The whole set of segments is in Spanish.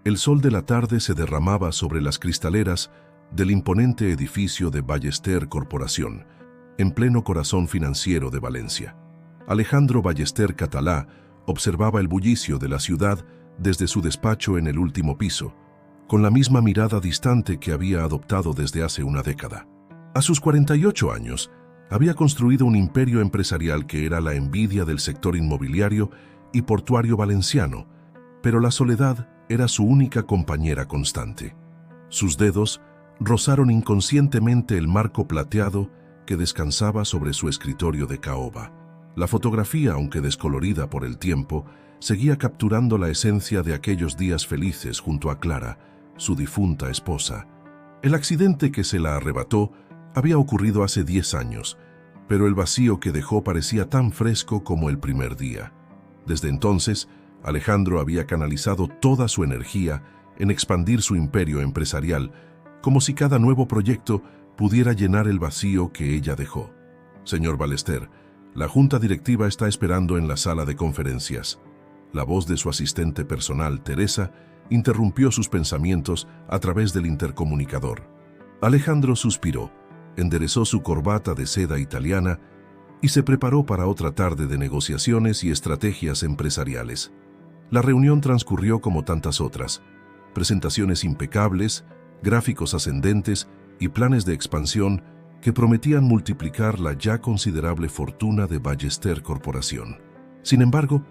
El sol de la tarde se derramaba sobre las cristaleras del imponente edificio de Ballester Corporación, en pleno corazón financiero de Valencia. Alejandro Ballester Catalá observaba el bullicio de la ciudad desde su despacho en el último piso, con la misma mirada distante que había adoptado desde hace una década. A sus 48 años, había construido un imperio empresarial que era la envidia del sector inmobiliario y portuario valenciano, pero la soledad era su única compañera constante. Sus dedos rozaron inconscientemente el marco plateado que descansaba sobre su escritorio de caoba. La fotografía, aunque descolorida por el tiempo, seguía capturando la esencia de aquellos días felices junto a Clara, su difunta esposa. El accidente que se la arrebató había ocurrido hace 10 años, pero el vacío que dejó parecía tan fresco como el primer día. Desde entonces, Alejandro había canalizado toda su energía en expandir su imperio empresarial, como si cada nuevo proyecto pudiera llenar el vacío que ella dejó. Señor Ballester, la junta directiva está esperando en la sala de conferencias. La voz de su asistente personal, Teresa, interrumpió sus pensamientos a través del intercomunicador. Alejandro suspiró, enderezó su corbata de seda italiana y se preparó para otra tarde de negociaciones y estrategias empresariales. La reunión transcurrió como tantas otras: presentaciones impecables, gráficos ascendentes y planes de expansión que prometían multiplicar la ya considerable fortuna de Ballester Corporación. Sin embargo,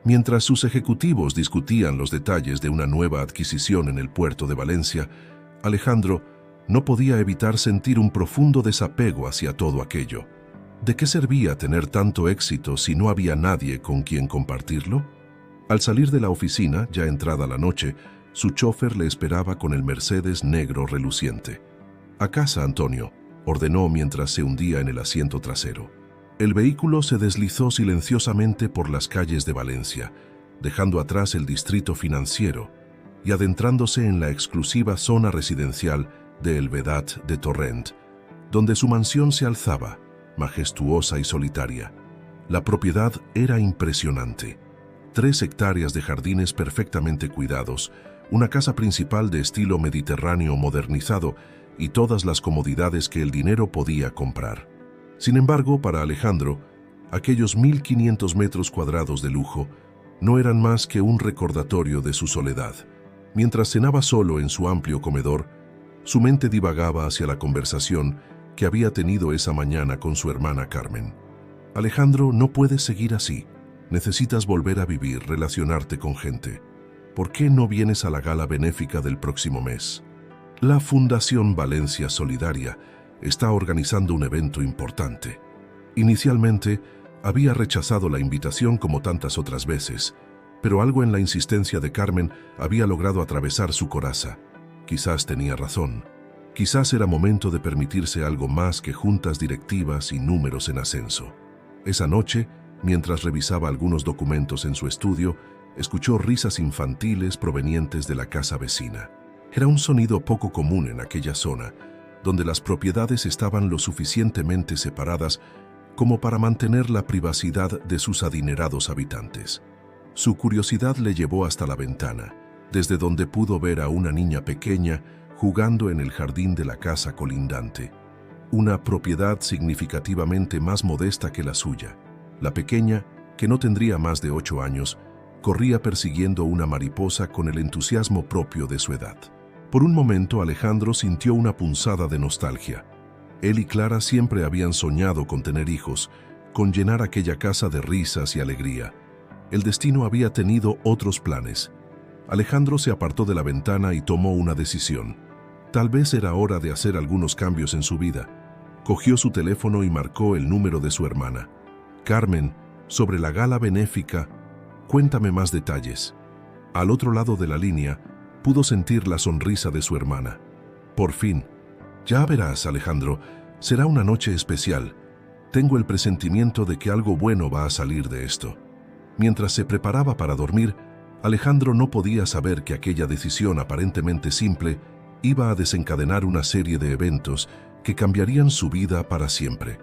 mientras sus ejecutivos discutían los detalles de una nueva adquisición en el puerto de Valencia, Alejandro no podía evitar sentir un profundo desapego hacia todo aquello. ¿De qué servía tener tanto éxito si no había nadie con quien compartirlo? Al salir de la oficina, ya entrada la noche, su chofer le esperaba con el Mercedes negro reluciente. «A casa, Antonio», ordenó mientras se hundía en el asiento trasero. El vehículo se deslizó silenciosamente por las calles de Valencia, dejando atrás el distrito financiero y adentrándose en la exclusiva zona residencial de El Vedat de Torrent, donde su mansión se alzaba, majestuosa y solitaria. La propiedad era impresionante: 3 hectáreas de jardines perfectamente cuidados, una casa principal de estilo mediterráneo modernizado y todas las comodidades que el dinero podía comprar. Sin embargo, para Alejandro, aquellos 1.500 metros cuadrados de lujo no eran más que un recordatorio de su soledad. Mientras cenaba solo en su amplio comedor, su mente divagaba hacia la conversación que había tenido esa mañana con su hermana Carmen. «Alejandro, no puedes seguir así. Necesitas volver a vivir, relacionarte con gente. ¿Por qué no vienes a la gala benéfica del próximo mes? La Fundación Valencia Solidaria está organizando un evento importante». Inicialmente, había rechazado la invitación como tantas otras veces, pero algo en la insistencia de Carmen había logrado atravesar su coraza. Quizás tenía razón. Quizás era momento de permitirse algo más que juntas directivas y números en ascenso. Esa noche, mientras revisaba algunos documentos en su estudio, escuchó risas infantiles provenientes de la casa vecina. Era un sonido poco común en aquella zona, donde las propiedades estaban lo suficientemente separadas como para mantener la privacidad de sus adinerados habitantes. Su curiosidad le llevó hasta la ventana, desde donde pudo ver a una niña pequeña jugando en el jardín de la casa colindante, una propiedad significativamente más modesta que la suya. La pequeña, que no tendría más de 8 años, corría persiguiendo una mariposa con el entusiasmo propio de su edad. Por un momento Alejandro sintió una punzada de nostalgia. Él y Clara siempre habían soñado con tener hijos, con llenar aquella casa de risas y alegría. El destino había tenido otros planes. Alejandro se apartó de la ventana y tomó una decisión. Tal vez era hora de hacer algunos cambios en su vida. Cogió su teléfono y marcó el número de su hermana. «Carmen, sobre la gala benéfica, cuéntame más detalles». Al otro lado de la línea, pudo sentir la sonrisa de su hermana. «Por fin. Ya verás, Alejandro, será una noche especial. Tengo el presentimiento de que algo bueno va a salir de esto». Mientras se preparaba para dormir, Alejandro no podía saber que aquella decisión aparentemente simple iba a desencadenar una serie de eventos que cambiarían su vida para siempre.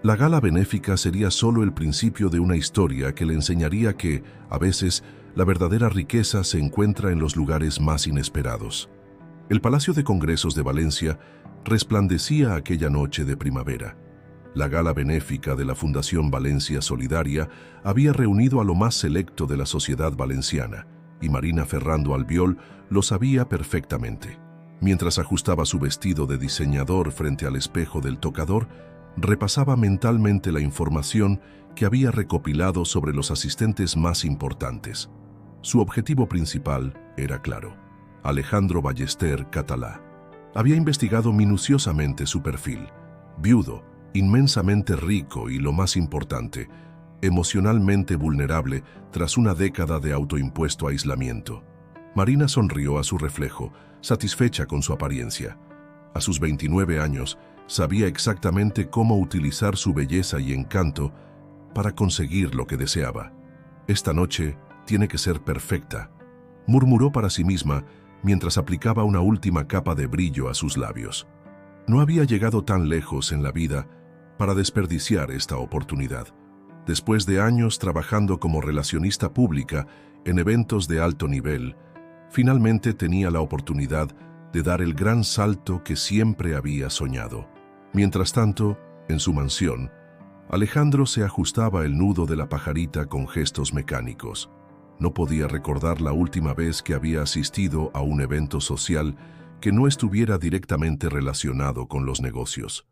La gala benéfica sería solo el principio de una historia que le enseñaría que, a veces, La verdadera riqueza se encuentra en los lugares más inesperados. El Palacio de Congresos de Valencia resplandecía aquella noche de primavera. La gala benéfica de la Fundación Valencia Solidaria había reunido a lo más selecto de la sociedad valenciana, y Marina Ferrando Albiol lo sabía perfectamente. Mientras ajustaba su vestido de diseñador frente al espejo del tocador, repasaba mentalmente la información que había recopilado sobre los asistentes más importantes. Su objetivo principal era claro: Alejandro Ballester Catalá. Había investigado minuciosamente su perfil: viudo, inmensamente rico y, lo más importante, emocionalmente vulnerable tras una década de autoimpuesto aislamiento. Marina sonrió a su reflejo, satisfecha con su apariencia. A sus 29 años, sabía exactamente cómo utilizar su belleza y encanto para conseguir lo que deseaba. Esta noche tiene que ser perfecta, murmuró para sí misma mientras aplicaba una última capa de brillo a sus labios. No había llegado tan lejos en la vida para desperdiciar esta oportunidad. Después de años trabajando como relacionista pública en eventos de alto nivel, finalmente tenía la oportunidad de dar el gran salto que siempre había soñado. Mientras tanto, en su mansión, Alejandro se ajustaba el nudo de la pajarita con gestos mecánicos. No podía recordar la última vez que había asistido a un evento social que no estuviera directamente relacionado con los negocios.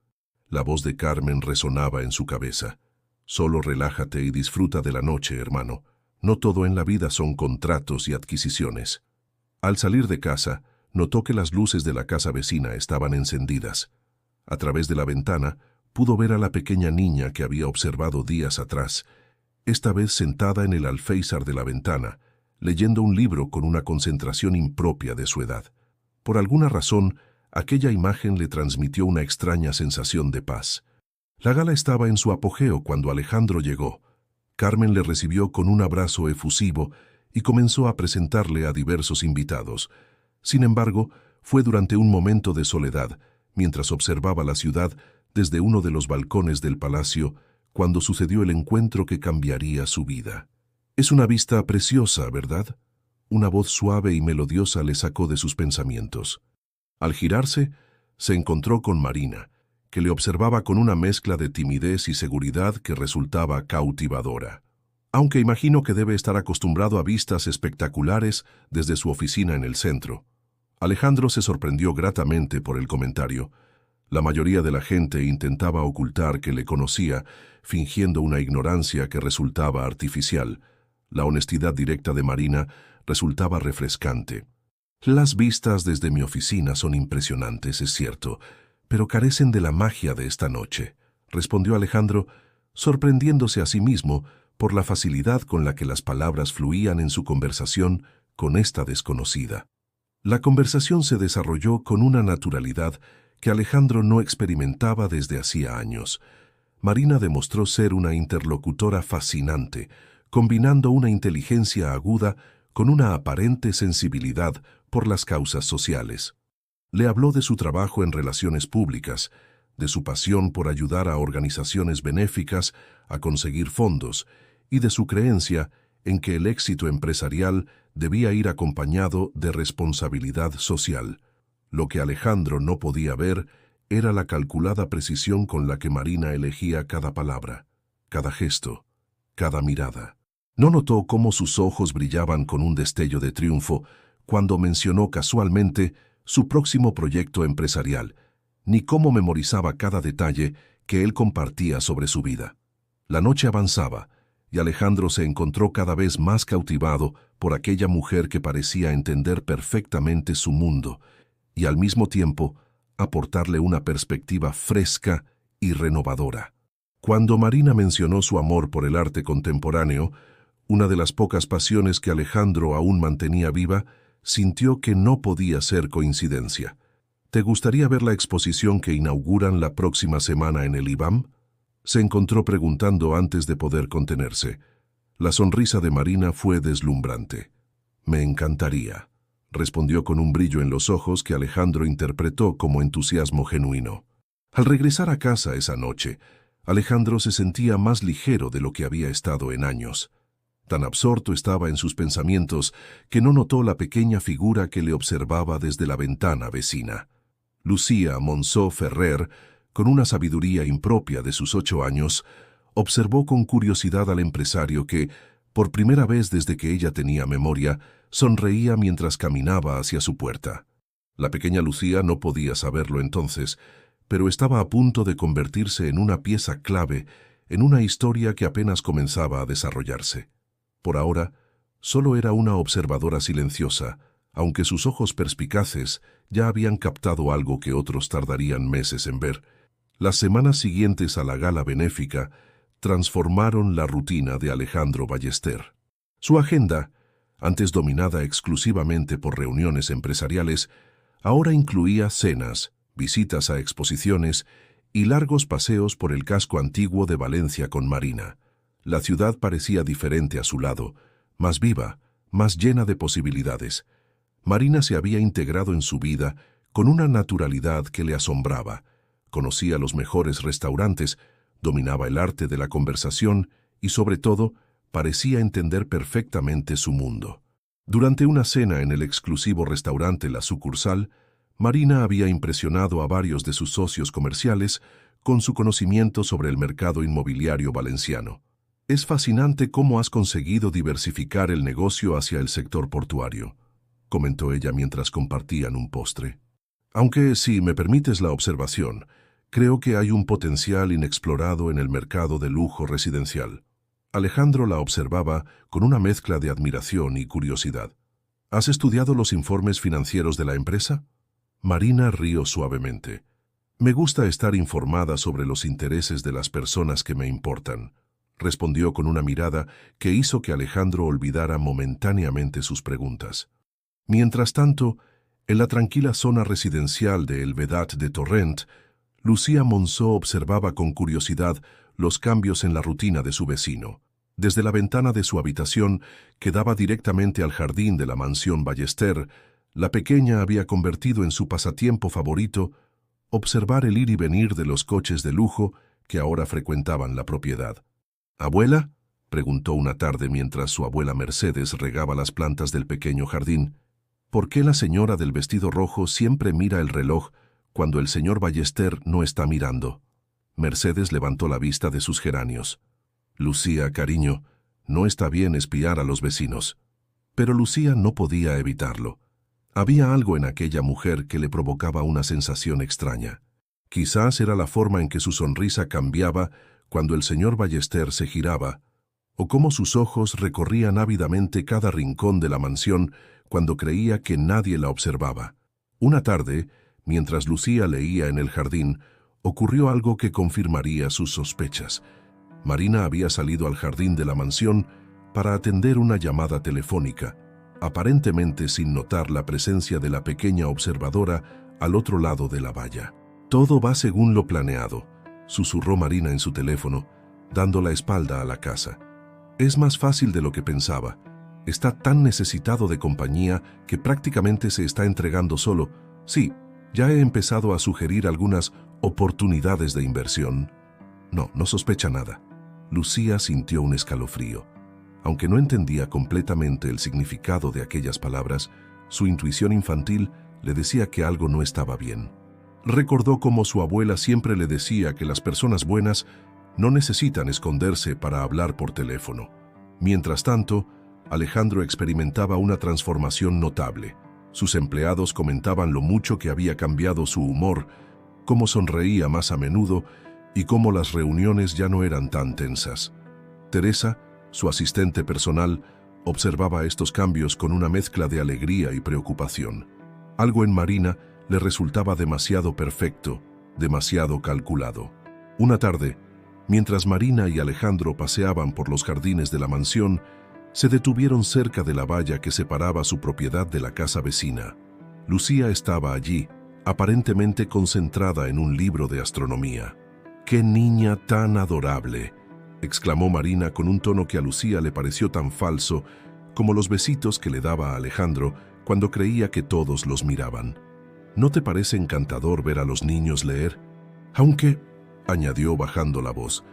La voz de Carmen resonaba en su cabeza. Solo relájate y disfruta de la noche, hermano. No todo en la vida son contratos y adquisiciones. Al salir de casa, notó que las luces de la casa vecina estaban encendidas. A través de la ventana, pudo ver a la pequeña niña que había observado días atrás, esta vez sentada en el alféizar de la ventana, leyendo un libro con una concentración impropia de su edad. Por alguna razón, aquella imagen le transmitió una extraña sensación de paz. La gala estaba en su apogeo cuando Alejandro llegó. Carmen le recibió con un abrazo efusivo y comenzó a presentarle a diversos invitados. Sin embargo, fue durante un momento de soledad, mientras observaba la ciudad desde uno de los balcones del palacio, cuando sucedió el encuentro que cambiaría su vida. «Es una vista preciosa, ¿verdad?», una voz suave y melodiosa le sacó de sus pensamientos. Al girarse, se encontró con Marina, que le observaba con una mezcla de timidez y seguridad que resultaba cautivadora. «Aunque imagino que debe estar acostumbrado a vistas espectaculares desde su oficina en el centro». Alejandro se sorprendió gratamente por el comentario. La mayoría de la gente intentaba ocultar que le conocía, fingiendo una ignorancia que resultaba artificial. La honestidad directa de Marina resultaba refrescante. «Las vistas desde mi oficina son impresionantes, es cierto, pero carecen de la magia de esta noche», respondió Alejandro, sorprendiéndose a sí mismo por la facilidad con la que las palabras fluían en su conversación con esta desconocida. La conversación se desarrolló con una naturalidad que Alejandro no experimentaba desde hacía años. Marina demostró ser una interlocutora fascinante, combinando una inteligencia aguda con una aparente sensibilidad por las causas sociales. Le habló de su trabajo en relaciones públicas, de su pasión por ayudar a organizaciones benéficas a conseguir fondos y de su creencia en que el éxito empresarial debía ir acompañado de responsabilidad social. Lo que Alejandro no podía ver era la calculada precisión con la que Marina elegía cada palabra, cada gesto, cada mirada. No notó cómo sus ojos brillaban con un destello de triunfo cuando mencionó casualmente su próximo proyecto empresarial, ni cómo memorizaba cada detalle que él compartía sobre su vida. La noche avanzaba, y Alejandro se encontró cada vez más cautivado por aquella mujer que parecía entender perfectamente su mundo y al mismo tiempo aportarle una perspectiva fresca y renovadora. Cuando Marina mencionó su amor por el arte contemporáneo, una de las pocas pasiones que Alejandro aún mantenía viva, sintió que no podía ser coincidencia. «¿Te gustaría ver la exposición que inauguran la próxima semana en el IBAM?», se encontró preguntando antes de poder contenerse. La sonrisa de Marina fue deslumbrante. «Me encantaría», respondió con un brillo en los ojos que Alejandro interpretó como entusiasmo genuino. Al regresar a casa esa noche, Alejandro se sentía más ligero de lo que había estado en años. Tan absorto estaba en sus pensamientos que no notó la pequeña figura que le observaba desde la ventana vecina. Lucía Monzó Ferrer, con una sabiduría impropia de sus 8 años, observó con curiosidad al empresario que, por primera vez desde que ella tenía memoria, sonreía mientras caminaba hacia su puerta. La pequeña Lucía no podía saberlo entonces, pero estaba a punto de convertirse en una pieza clave en una historia que apenas comenzaba a desarrollarse. Por ahora, solo era una observadora silenciosa, aunque sus ojos perspicaces ya habían captado algo que otros tardarían meses en ver. Las semanas siguientes a la gala benéfica transformaron la rutina de Alejandro Ballester. Su agenda, antes dominada exclusivamente por reuniones empresariales, ahora incluía cenas, visitas a exposiciones y largos paseos por el casco antiguo de Valencia con Marina. La ciudad parecía diferente a su lado, más viva, más llena de posibilidades. Marina se había integrado en su vida con una naturalidad que le asombraba. Conocía los mejores restaurantes, dominaba el arte de la conversación y, sobre todo, parecía entender perfectamente su mundo. Durante una cena en el exclusivo restaurante La Sucursal, Marina había impresionado a varios de sus socios comerciales con su conocimiento sobre el mercado inmobiliario valenciano. «Es fascinante cómo has conseguido diversificar el negocio hacia el sector portuario», comentó ella mientras compartían un postre. «Aunque, si me permites la observación, creo que hay un potencial inexplorado en el mercado de lujo residencial». Alejandro la observaba con una mezcla de admiración y curiosidad. «¿Has estudiado los informes financieros de la empresa?». Marina rió suavemente. «Me gusta estar informada sobre los intereses de las personas que me importan», respondió con una mirada que hizo que Alejandro olvidara momentáneamente sus preguntas. Mientras tanto, en la tranquila zona residencial de El Vedat de Torrent, Lucía Monzó observaba con curiosidad los cambios en la rutina de su vecino. Desde la ventana de su habitación, que daba directamente al jardín de la mansión Ballester, la pequeña había convertido en su pasatiempo favorito observar el ir y venir de los coches de lujo que ahora frecuentaban la propiedad. «¿Abuela?», preguntó una tarde mientras su abuela Mercedes regaba las plantas del pequeño jardín. «¿Por qué la señora del vestido rojo siempre mira el reloj cuando el señor Ballester no está mirando?». Mercedes levantó la vista de sus geranios. «Lucía, cariño, no está bien espiar a los vecinos». Pero Lucía no podía evitarlo. Había algo en aquella mujer que le provocaba una sensación extraña. Quizás era la forma en que su sonrisa cambiaba cuando el señor Ballester se giraba, o cómo sus ojos recorrían ávidamente cada rincón de la mansión cuando creía que nadie la observaba. Una tarde, mientras Lucía leía en el jardín, ocurrió algo que confirmaría sus sospechas. Marina había salido al jardín de la mansión para atender una llamada telefónica, aparentemente sin notar la presencia de la pequeña observadora al otro lado de la valla. «Todo va según lo planeado», susurró Marina en su teléfono, dando la espalda a la casa. «Es más fácil de lo que pensaba. Está tan necesitado de compañía que prácticamente se está entregando solo. Sí, ya he empezado a sugerir algunas oportunidades de inversión». No sospecha nada». Lucía sintió un escalofrío. Aunque no entendía completamente el significado de aquellas palabras, su intuición infantil le decía que algo no estaba bien. Recordó cómo su abuela siempre le decía que las personas buenas no necesitan esconderse para hablar por teléfono. Mientras tanto, Alejandro experimentaba una transformación notable. Sus empleados comentaban lo mucho que había cambiado su humor, cómo sonreía más a menudo y cómo las reuniones ya no eran tan tensas. Teresa, su asistente personal, observaba estos cambios con una mezcla de alegría y preocupación. Algo en Marina le resultaba demasiado perfecto, demasiado calculado. Una tarde, mientras Marina y Alejandro paseaban por los jardines de la mansión, se detuvieron cerca de la valla que separaba su propiedad de la casa vecina. Lucía estaba allí, aparentemente concentrada en un libro de astronomía. «¡Qué niña tan adorable!», exclamó Marina con un tono que a Lucía le pareció tan falso como los besitos que le daba a Alejandro cuando creía que todos los miraban. «¿No te parece encantador ver a los niños leer? Aunque», añadió bajando la voz,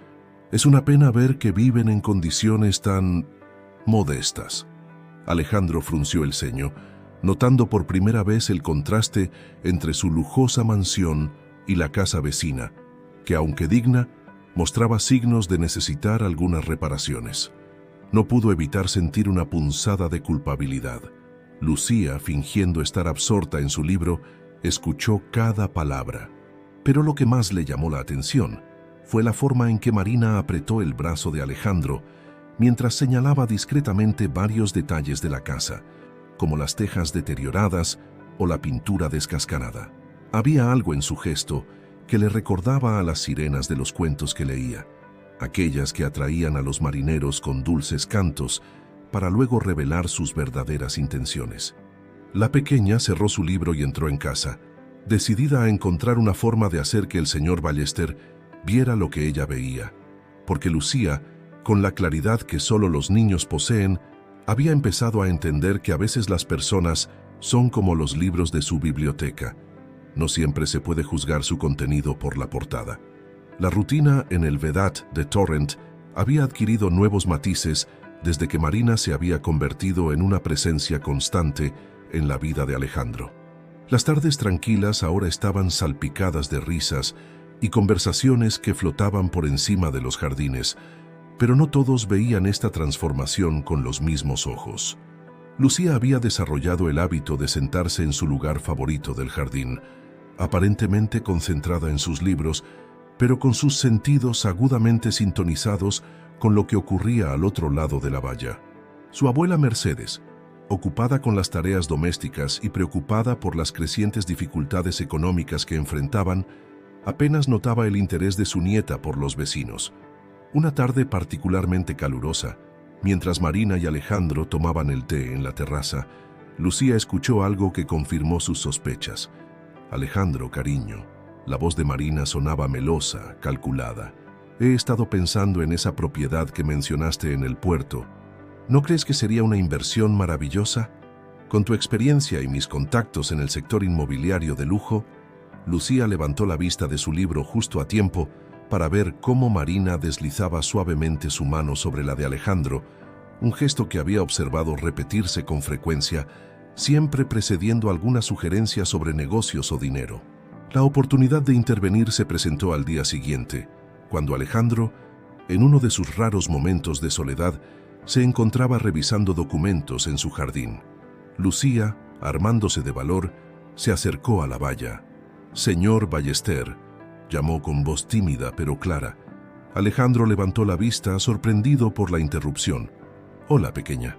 «es una pena ver que viven en condiciones tan modestas. Alejandro frunció el ceño, notando por primera vez el contraste entre su lujosa mansión y la casa vecina, que aunque digna, mostraba signos de necesitar algunas reparaciones. No pudo evitar sentir una punzada de culpabilidad. Lucía, fingiendo estar absorta en su libro, escuchó cada palabra. Pero lo que más le llamó la atención fue la forma en que Marina apretó el brazo de Alejandro mientras señalaba discretamente varios detalles de la casa, como las tejas deterioradas o la pintura descascarada. Había algo en su gesto que le recordaba a las sirenas de los cuentos que leía, aquellas que atraían a los marineros con dulces cantos para luego revelar sus verdaderas intenciones. La pequeña cerró su libro y entró en casa, decidida a encontrar una forma de hacer que el señor Ballester viera lo que ella veía, porque Lucía, con la claridad que solo los niños poseen, había empezado a entender que a veces las personas son como los libros de su biblioteca. No siempre se puede juzgar su contenido por la portada. La rutina en el Vedat de Torrent había adquirido nuevos matices desde que Marina se había convertido en una presencia constante en la vida de Alejandro. Las tardes tranquilas ahora estaban salpicadas de risas y conversaciones que flotaban por encima de los jardines, pero no todos veían esta transformación con los mismos ojos. Lucía había desarrollado el hábito de sentarse en su lugar favorito del jardín, aparentemente concentrada en sus libros, pero con sus sentidos agudamente sintonizados con lo que ocurría al otro lado de la valla. Su abuela Mercedes, ocupada con las tareas domésticas y preocupada por las crecientes dificultades económicas que enfrentaban, apenas notaba el interés de su nieta por los vecinos. Una tarde particularmente calurosa, mientras Marina y Alejandro tomaban el té en la terraza, Lucía escuchó algo que confirmó sus sospechas. Alejandro, cariño. La voz de Marina sonaba melosa, calculada. He estado pensando en esa propiedad que mencionaste en el puerto. ¿No crees que sería una inversión maravillosa? Con tu experiencia y mis contactos en el sector inmobiliario de lujo, Lucía levantó la vista de su libro justo a tiempo para ver cómo Marina deslizaba suavemente su mano sobre la de Alejandro, un gesto que había observado repetirse con frecuencia, siempre precediendo alguna sugerencia sobre negocios o dinero. La oportunidad de intervenir se presentó al día siguiente, cuando Alejandro, en uno de sus raros momentos de soledad, se encontraba revisando documentos en su jardín. Lucía, armándose de valor, se acercó a la valla. «Señor Ballester», llamó con voz tímida pero clara. Alejandro levantó la vista, sorprendido por la interrupción. «Hola, pequeña.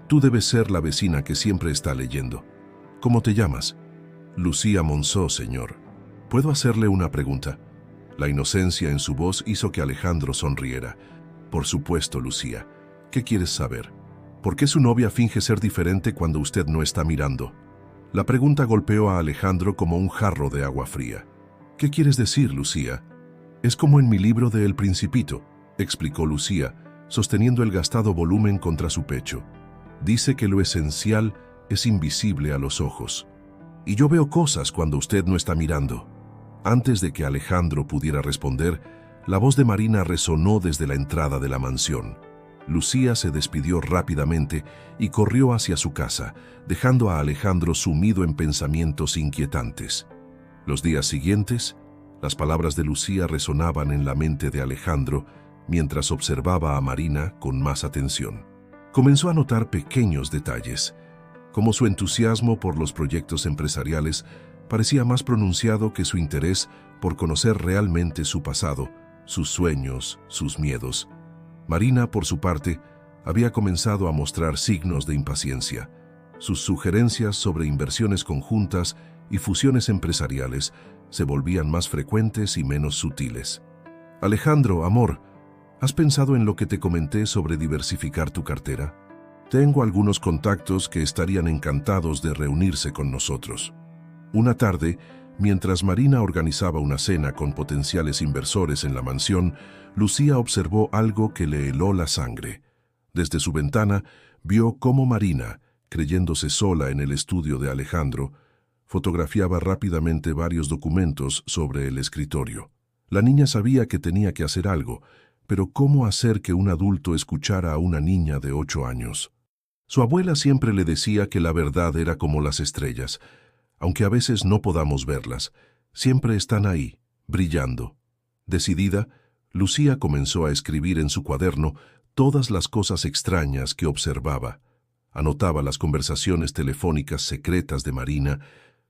Tú debes ser la vecina que siempre está leyendo. ¿Cómo te llamas?» «Lucía Monceau, señor. ¿Puedo hacerle una pregunta?» La inocencia en su voz hizo que Alejandro sonriera. «Por supuesto, Lucía. ¿Qué quieres saber? ¿Por qué su novia finge ser diferente cuando usted no está mirando?» La pregunta golpeó a Alejandro como un jarro de agua fría. «¿Qué quieres decir, Lucía?» «Es como en mi libro de El Principito», explicó Lucía, sosteniendo el gastado volumen contra su pecho. «Dice que lo esencial es invisible a los ojos. Y yo veo cosas cuando usted no está mirando». Antes de que Alejandro pudiera responder, la voz de Marina resonó desde la entrada de la mansión. Lucía se despidió rápidamente y corrió hacia su casa, dejando a Alejandro sumido en pensamientos inquietantes. Los días siguientes, las palabras de Lucía resonaban en la mente de Alejandro mientras observaba a Marina con más atención. Comenzó a notar pequeños detalles, como su entusiasmo por los proyectos empresariales parecía más pronunciado que su interés por conocer realmente su pasado, sus sueños, sus miedos. Marina, por su parte, había comenzado a mostrar signos de impaciencia. Sus sugerencias sobre inversiones conjuntas y fusiones empresariales se volvían más frecuentes y menos sutiles. «Alejandro, amor, ¿has pensado en lo que te comenté sobre diversificar tu cartera? Tengo algunos contactos que estarían encantados de reunirse con nosotros». Una tarde, mientras Marina organizaba una cena con potenciales inversores en la mansión, Lucía observó algo que le heló la sangre. Desde su ventana, vio cómo Marina, creyéndose sola en el estudio de Alejandro, fotografiaba rápidamente varios documentos sobre el escritorio. La niña sabía que tenía que hacer algo, Pero ¿cómo hacer que un adulto escuchara a una niña de 8 años? Su abuela siempre le decía que la verdad era como las estrellas. Aunque a veces no podamos verlas, siempre están ahí, brillando. Decidida, Lucía comenzó a escribir en su cuaderno todas las cosas extrañas que observaba. Anotaba las conversaciones telefónicas secretas de Marina,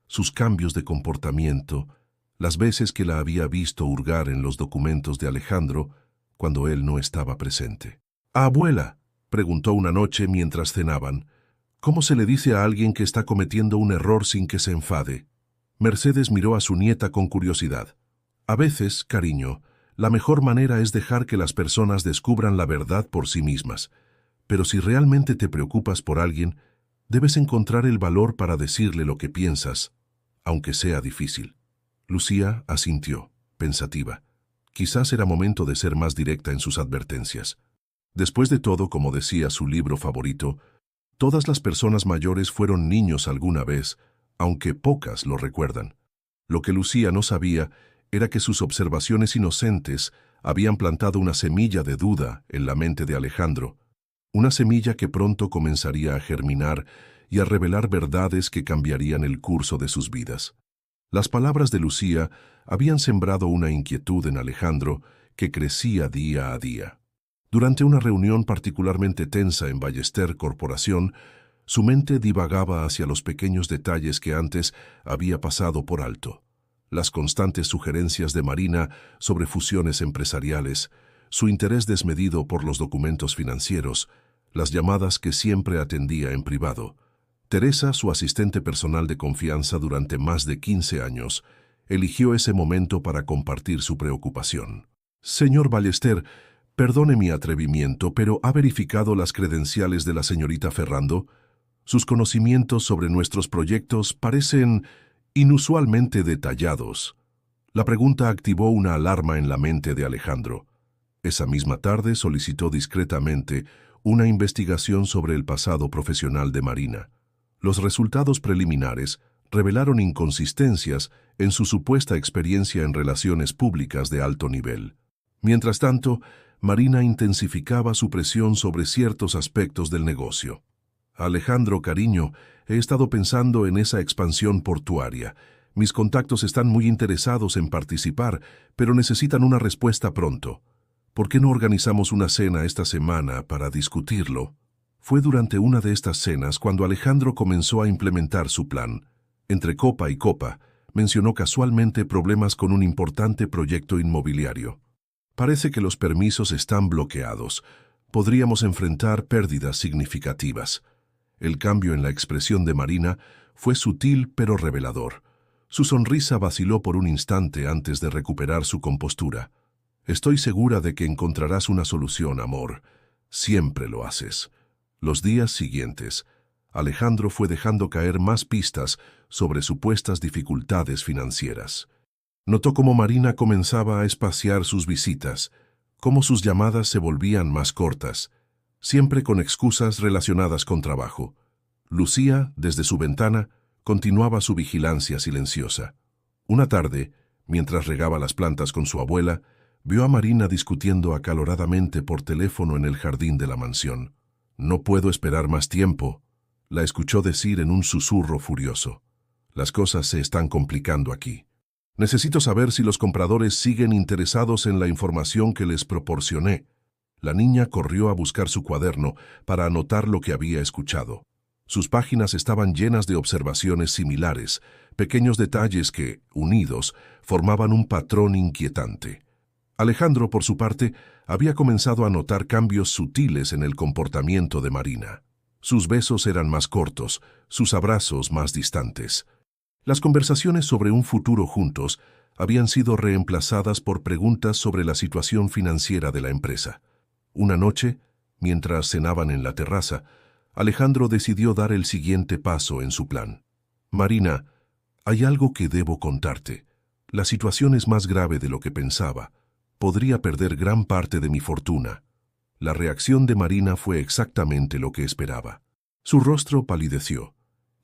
sus cambios de comportamiento, las veces que la había visto hurgar en los documentos de Alejandro cuando él no estaba presente. «Abuela», preguntó una noche mientras cenaban, «¿cómo se le dice a alguien que está cometiendo un error sin que se enfade?» Mercedes miró a su nieta con curiosidad. «A veces, cariño, la mejor manera es dejar que las personas descubran la verdad por sí mismas. Pero si realmente te preocupas por alguien, debes encontrar el valor para decirle lo que piensas, aunque sea difícil». Lucía asintió, pensativa. Quizás era momento de ser más directa en sus advertencias. Después de todo, como decía su libro favorito, todas las personas mayores fueron niños alguna vez, aunque pocas lo recuerdan. Lo que Lucía no sabía era que sus observaciones inocentes habían plantado una semilla de duda en la mente de Alejandro, una semilla que pronto comenzaría a germinar y a revelar verdades que cambiarían el curso de sus vidas. Las palabras de Lucía habían sembrado una inquietud en Alejandro que crecía día a día. Durante una reunión particularmente tensa en Ballester Corporación, su mente divagaba hacia los pequeños detalles que antes había pasado por alto. Las constantes sugerencias de Marina sobre fusiones empresariales, su interés desmedido por los documentos financieros, las llamadas que siempre atendía en privado. Teresa, su asistente personal de confianza durante más de 15 años, eligió ese momento para compartir su preocupación. «Señor Ballester, perdone mi atrevimiento, pero ¿ha verificado las credenciales de la señorita Ferrando? Sus conocimientos sobre nuestros proyectos parecen inusualmente detallados». La pregunta activó una alarma en la mente de Alejandro. Esa misma tarde solicitó discretamente una investigación sobre el pasado profesional de Marina. Los resultados preliminares revelaron inconsistencias en su supuesta experiencia en relaciones públicas de alto nivel. Mientras tanto, Marina intensificaba su presión sobre ciertos aspectos del negocio. «Alejandro, cariño, he estado pensando en esa expansión portuaria. Mis contactos están muy interesados en participar, pero necesitan una respuesta pronto. ¿Por qué no organizamos una cena esta semana para discutirlo?» Fue durante una de estas cenas cuando Alejandro comenzó a implementar su plan. Entre copa y copa, mencionó casualmente problemas con un importante proyecto inmobiliario. «Parece que los permisos están bloqueados. Podríamos enfrentar pérdidas significativas». El cambio en la expresión de Marina fue sutil pero revelador. Su sonrisa vaciló por un instante antes de recuperar su compostura. «Estoy segura de que encontrarás una solución, amor. Siempre lo haces». Los días siguientes, Alejandro fue dejando caer más pistas sobre supuestas dificultades financieras. Notó cómo Marina comenzaba a espaciar sus visitas, cómo sus llamadas se volvían más cortas, siempre con excusas relacionadas con trabajo. Lucía, desde su ventana, continuaba su vigilancia silenciosa. Una tarde, mientras regaba las plantas con su abuela, vio a Marina discutiendo acaloradamente por teléfono en el jardín de la mansión. «No puedo esperar más tiempo», la escuchó decir en un susurro furioso. «Las cosas se están complicando aquí. Necesito saber si los compradores siguen interesados en la información que les proporcioné». La niña corrió a buscar su cuaderno para anotar lo que había escuchado. Sus páginas estaban llenas de observaciones similares, pequeños detalles que, unidos, formaban un patrón inquietante. Alejandro, por su parte, había comenzado a notar cambios sutiles en el comportamiento de Marina. Sus besos eran más cortos, sus abrazos más distantes. Las conversaciones sobre un futuro juntos habían sido reemplazadas por preguntas sobre la situación financiera de la empresa. Una noche, mientras cenaban en la terraza, Alejandro decidió dar el siguiente paso en su plan. «Marina, hay algo que debo contarte. La situación es más grave de lo que pensaba. Podría perder gran parte de mi fortuna». La reacción de Marina fue exactamente lo que esperaba. Su rostro palideció,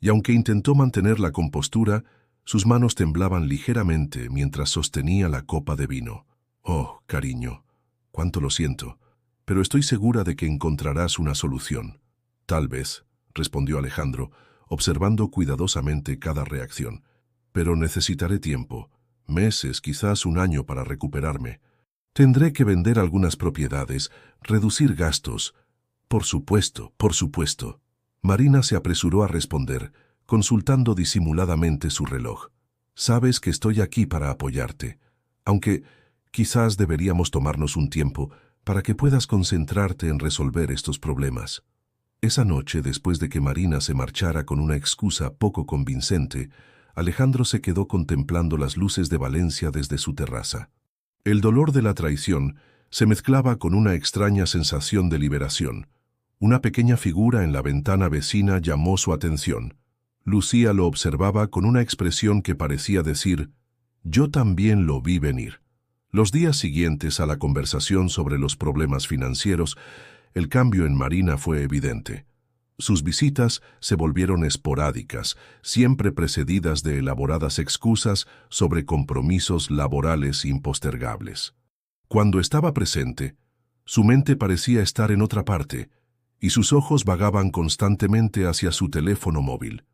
y aunque intentó mantener la compostura, sus manos temblaban ligeramente mientras sostenía la copa de vino. «Oh, cariño, Cuánto lo siento, pero estoy segura de que encontrarás una solución. Tal vez, respondió Alejandro, observando cuidadosamente cada reacción. Pero necesitaré tiempo, meses, quizás un año para recuperarme. Tendré que vender algunas propiedades, reducir gastos. Por supuesto, por supuesto. Marina se apresuró a responder, consultando disimuladamente su reloj. Sabes que estoy aquí para apoyarte, aunque quizás deberíamos tomarnos un tiempo para que puedas concentrarte en resolver estos problemas. Esa noche, después de que Marina se marchara con una excusa poco convincente, Alejandro se quedó contemplando las luces de Valencia desde su terraza. El dolor de la traición se mezclaba con una extraña sensación de liberación. Una pequeña figura en la ventana vecina llamó su atención. Lucía lo observaba con una expresión que parecía decir: «Yo también lo vi venir». Los días siguientes a la conversación sobre los problemas financieros, el cambio en Marina fue evidente. Sus visitas se volvieron esporádicas, siempre precedidas de elaboradas excusas sobre compromisos laborales impostergables. Cuando estaba presente, su mente parecía estar en otra parte, y sus ojos vagaban constantemente hacia su teléfono móvil.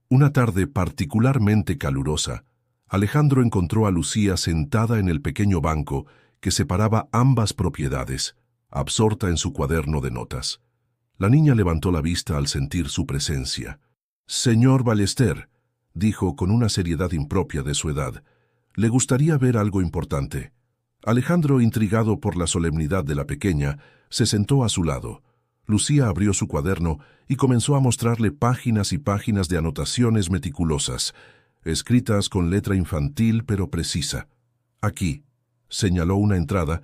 Una tarde particularmente calurosa, Alejandro encontró a Lucía sentada en el pequeño banco que separaba ambas propiedades, absorta en su cuaderno de notas. La niña levantó la vista al sentir su presencia. «Señor Ballester», dijo con una seriedad impropia de su edad, «le gustaría ver algo importante». Alejandro, intrigado por la solemnidad de la pequeña, se sentó a su lado. Lucía abrió su cuaderno y comenzó a mostrarle páginas y páginas de anotaciones meticulosas, escritas con letra infantil pero precisa. «Aquí», señaló una entrada,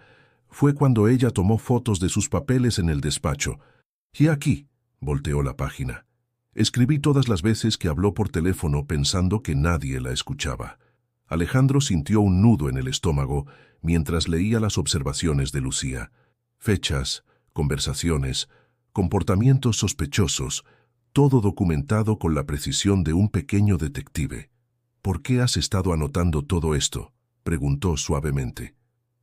fue cuando ella tomó fotos de sus papeles en el despacho. «Y aquí», volteó la página. «Escribí todas las veces que habló por teléfono pensando que nadie la escuchaba». Alejandro sintió un nudo en el estómago mientras leía las observaciones de Lucía. Fechas, conversaciones, comportamientos sospechosos, todo documentado con la precisión de un pequeño detective. «¿Por qué has estado anotando todo esto?», preguntó suavemente.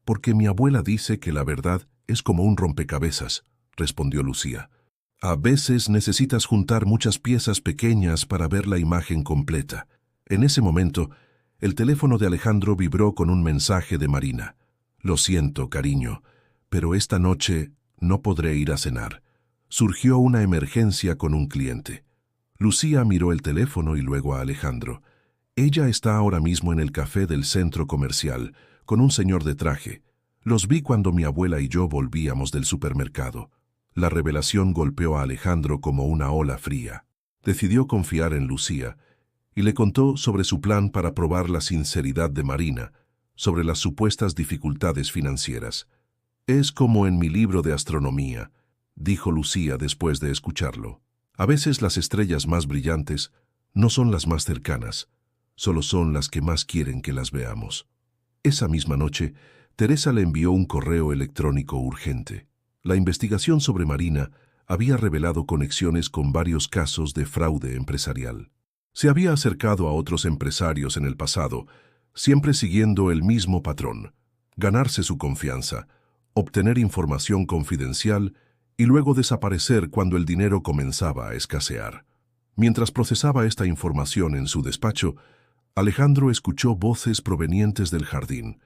«Porque mi abuela dice que la verdad es como un rompecabezas», respondió Lucía. «A veces necesitas juntar muchas piezas pequeñas para ver la imagen completa». En ese momento, el teléfono de Alejandro vibró con un mensaje de Marina. «Lo siento, cariño, pero esta noche no podré ir a cenar. Surgió una emergencia con un cliente». Lucía miró el teléfono y luego a Alejandro. «Ella está ahora mismo en el café del centro comercial, con un señor de traje. Los vi cuando mi abuela y yo volvíamos del supermercado». La revelación golpeó a Alejandro como una ola fría. Decidió confiar en Lucía y le contó sobre su plan para probar la sinceridad de Marina, sobre las supuestas dificultades financieras. «Es como en mi libro de astronomía», dijo Lucía después de escucharlo. «A veces las estrellas más brillantes no son las más cercanas, solo son las que más quieren que las veamos». Esa misma noche, Teresa le envió un correo electrónico urgente. La investigación sobre Marina había revelado conexiones con varios casos de fraude empresarial. Se había acercado a otros empresarios en el pasado, siempre siguiendo el mismo patrón: ganarse su confianza, obtener información confidencial y luego desaparecer cuando el dinero comenzaba a escasear. Mientras procesaba esta información en su despacho, Alejandro escuchó voces provenientes del jardín.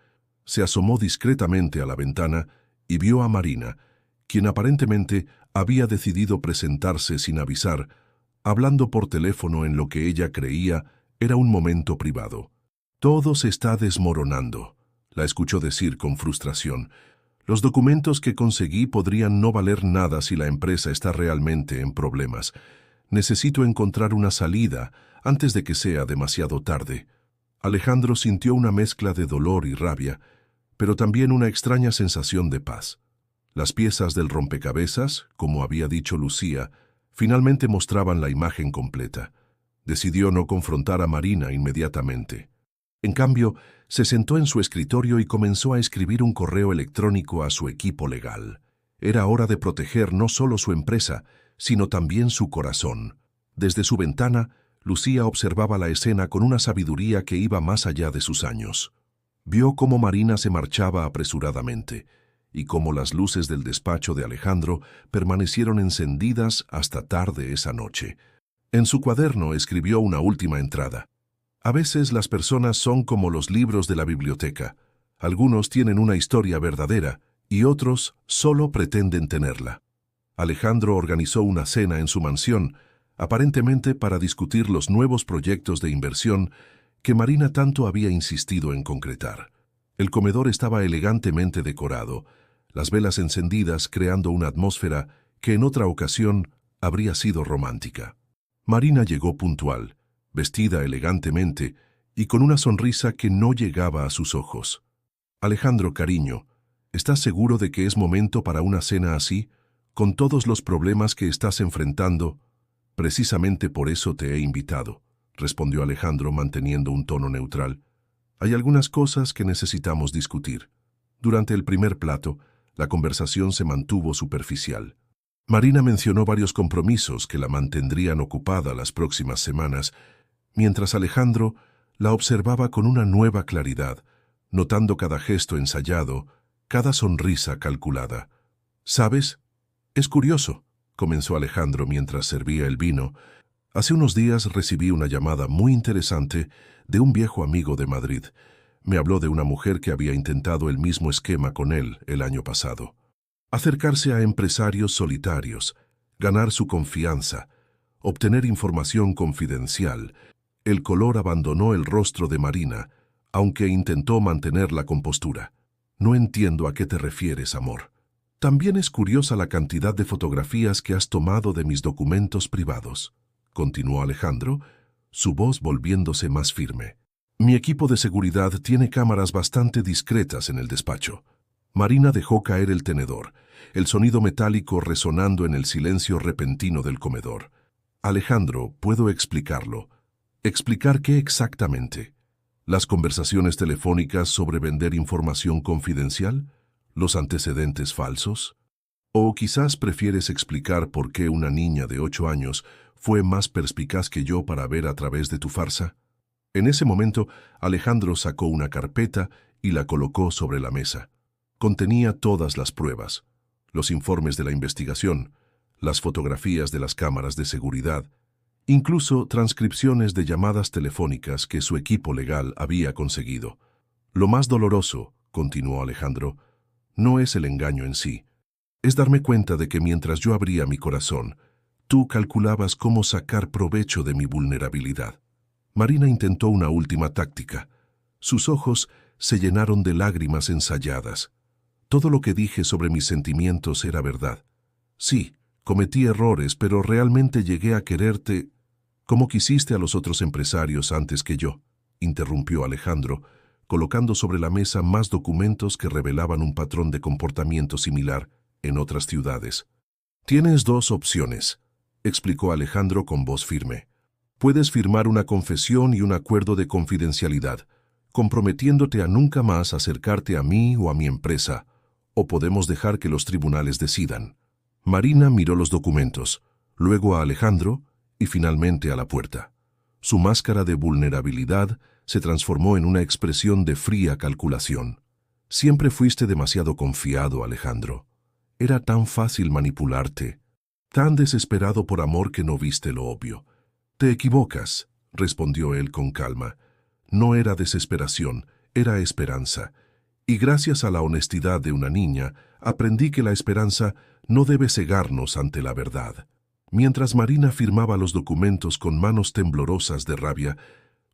Se asomó discretamente a la ventana y vio a Marina, quien aparentemente había decidido presentarse sin avisar, hablando por teléfono en lo que ella creía era un momento privado. «Todo se está desmoronando», la escuchó decir con frustración. «Los documentos que conseguí podrían no valer nada si la empresa está realmente en problemas. Necesito encontrar una salida antes de que sea demasiado tarde». Alejandro sintió una mezcla de dolor y rabia, pero también una extraña sensación de paz. Las piezas del rompecabezas, como había dicho Lucía, finalmente mostraban la imagen completa. Decidió no confrontar a Marina inmediatamente. En cambio, se sentó en su escritorio y comenzó a escribir un correo electrónico a su equipo legal. Era hora de proteger no solo su empresa, sino también su corazón. Desde su ventana, Lucía observaba la escena con una sabiduría que iba más allá de sus años. Vio cómo Marina se marchaba apresuradamente, y cómo las luces del despacho de Alejandro permanecieron encendidas hasta tarde esa noche. En su cuaderno escribió una última entrada. A veces las personas son como los libros de la biblioteca. Algunos tienen una historia verdadera y otros solo pretenden tenerla. Alejandro organizó una cena en su mansión, aparentemente para discutir los nuevos proyectos de inversión que Marina tanto había insistido en concretar. El comedor estaba elegantemente decorado, las velas encendidas creando una atmósfera que en otra ocasión habría sido romántica. Marina llegó puntual, vestida elegantemente y con una sonrisa que no llegaba a sus ojos. Alejandro, cariño, ¿estás seguro de que es momento para una cena así, con todos los problemas que estás enfrentando? Precisamente por eso te he invitado, respondió Alejandro manteniendo un tono neutral. Hay algunas cosas que necesitamos discutir. Durante el primer plato, la conversación se mantuvo superficial. Marina mencionó varios compromisos que la mantendrían ocupada las próximas semanas, mientras Alejandro la observaba con una nueva claridad, notando cada gesto ensayado, cada sonrisa calculada. ¿Sabes? Es curioso, comenzó Alejandro mientras servía el vino. Hace unos días recibí una llamada muy interesante de un viejo amigo de Madrid. Me habló de una mujer que había intentado el mismo esquema con él el año pasado. Acercarse a empresarios solitarios, ganar su confianza, obtener información confidencial. El color abandonó el rostro de Marina, aunque intentó mantener la compostura. No entiendo a qué te refieres, amor. También es curiosa la cantidad de fotografías que has tomado de mis documentos privados, continuó Alejandro, su voz volviéndose más firme. Mi equipo de seguridad tiene cámaras bastante discretas en el despacho. Marina dejó caer el tenedor, el sonido metálico resonando en el silencio repentino del comedor. Alejandro, ¿puedo explicarlo? ¿Explicar qué exactamente? ¿Las conversaciones telefónicas sobre vender información confidencial? ¿Los antecedentes falsos? ¿O quizás prefieres explicar por qué una niña de 8 años fue más perspicaz que yo para ver a través de tu farsa? En ese momento, Alejandro sacó una carpeta y la colocó sobre la mesa. Contenía todas las pruebas, los informes de la investigación, las fotografías de las cámaras de seguridad, incluso transcripciones de llamadas telefónicas que su equipo legal había conseguido. Lo más doloroso, continuó Alejandro, no es el engaño en sí. Es darme cuenta de que mientras yo abría mi corazón, tú calculabas cómo sacar provecho de mi vulnerabilidad. Marina intentó una última táctica. Sus ojos se llenaron de lágrimas ensayadas. Todo lo que dije sobre mis sentimientos era verdad. Sí, cometí errores, pero realmente llegué a quererte como quisiste a los otros empresarios antes que yo, interrumpió Alejandro, colocando sobre la mesa más documentos que revelaban un patrón de comportamiento similar en otras ciudades. Tienes dos opciones, explicó Alejandro con voz firme. Puedes firmar una confesión y un acuerdo de confidencialidad, comprometiéndote a nunca más acercarte a mí o a mi empresa, o podemos dejar que los tribunales decidan. Marina miró los documentos, luego a Alejandro y finalmente a la puerta. Su máscara de vulnerabilidad se transformó en una expresión de fría calculación. Siempre fuiste demasiado confiado, Alejandro. Era tan fácil manipularte, tan desesperado por amor que no viste lo obvio. Te equivocas, respondió él con calma. No era desesperación, era esperanza. Y gracias a la honestidad de una niña, aprendí que la esperanza no debe cegarnos ante la verdad. Mientras Marina firmaba los documentos con manos temblorosas de rabia,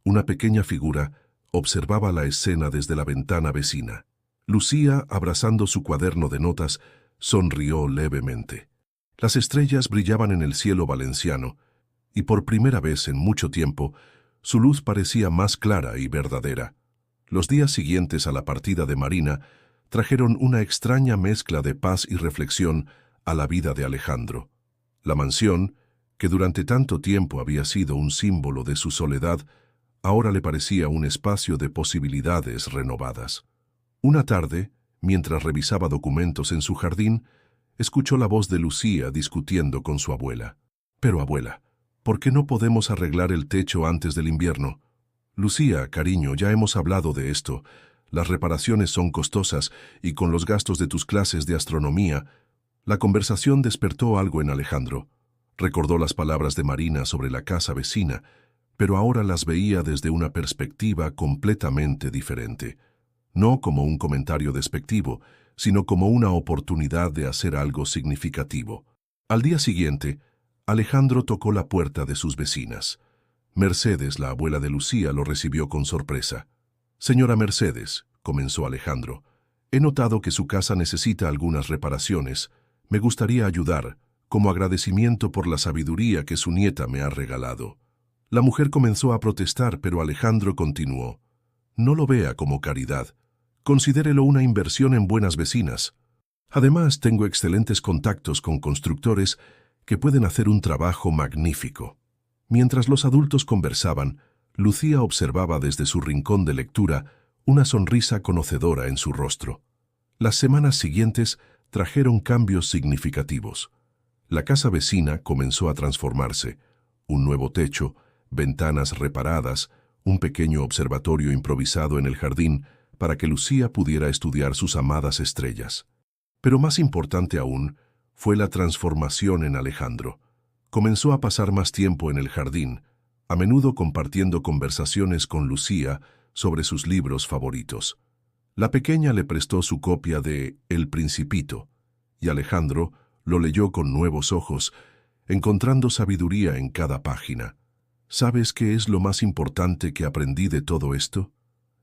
una pequeña figura observaba la escena desde la ventana vecina. Lucía, abrazando su cuaderno de notas, sonrió levemente. Las estrellas brillaban en el cielo valenciano, y por primera vez en mucho tiempo, su luz parecía más clara y verdadera. Los días siguientes a la partida de Marina trajeron una extraña mezcla de paz y reflexión a la vida de Alejandro. La mansión, que durante tanto tiempo había sido un símbolo de su soledad, ahora le parecía un espacio de posibilidades renovadas. Una tarde, mientras revisaba documentos en su jardín, escuchó la voz de Lucía discutiendo con su abuela. «Pero, abuela, ¿por qué no podemos arreglar el techo antes del invierno?» «Lucía, cariño, ya hemos hablado de esto. Las reparaciones son costosas y con los gastos de tus clases de astronomía. La conversación despertó algo en Alejandro. Recordó las palabras de Marina sobre la casa vecina, pero ahora las veía desde una perspectiva completamente diferente. No como un comentario despectivo, sino como una oportunidad de hacer algo significativo. Al día siguiente, Alejandro tocó la puerta de sus vecinas. Mercedes, la abuela de Lucía, lo recibió con sorpresa. «Señora Mercedes», comenzó Alejandro, «he notado que su casa necesita algunas reparaciones. Me gustaría ayudar, como agradecimiento por la sabiduría que su nieta me ha regalado». La mujer comenzó a protestar, pero Alejandro continuó. «No lo vea como caridad. Considérelo una inversión en buenas vecinas. Además, tengo excelentes contactos con constructores que pueden hacer un trabajo magnífico». Mientras los adultos conversaban, Lucía observaba desde su rincón de lectura una sonrisa conocedora en su rostro. Las semanas siguientes trajeron cambios significativos. La casa vecina comenzó a transformarse. Un nuevo techo, ventanas reparadas, un pequeño observatorio improvisado en el jardín para que Lucía pudiera estudiar sus amadas estrellas. Pero más importante aún fue la transformación en Alejandro. Comenzó a pasar más tiempo en el jardín, a menudo compartiendo conversaciones con Lucía sobre sus libros favoritos. La pequeña le prestó su copia de El Principito, y Alejandro lo leyó con nuevos ojos, encontrando sabiduría en cada página. «¿Sabes qué es lo más importante que aprendí de todo esto?»,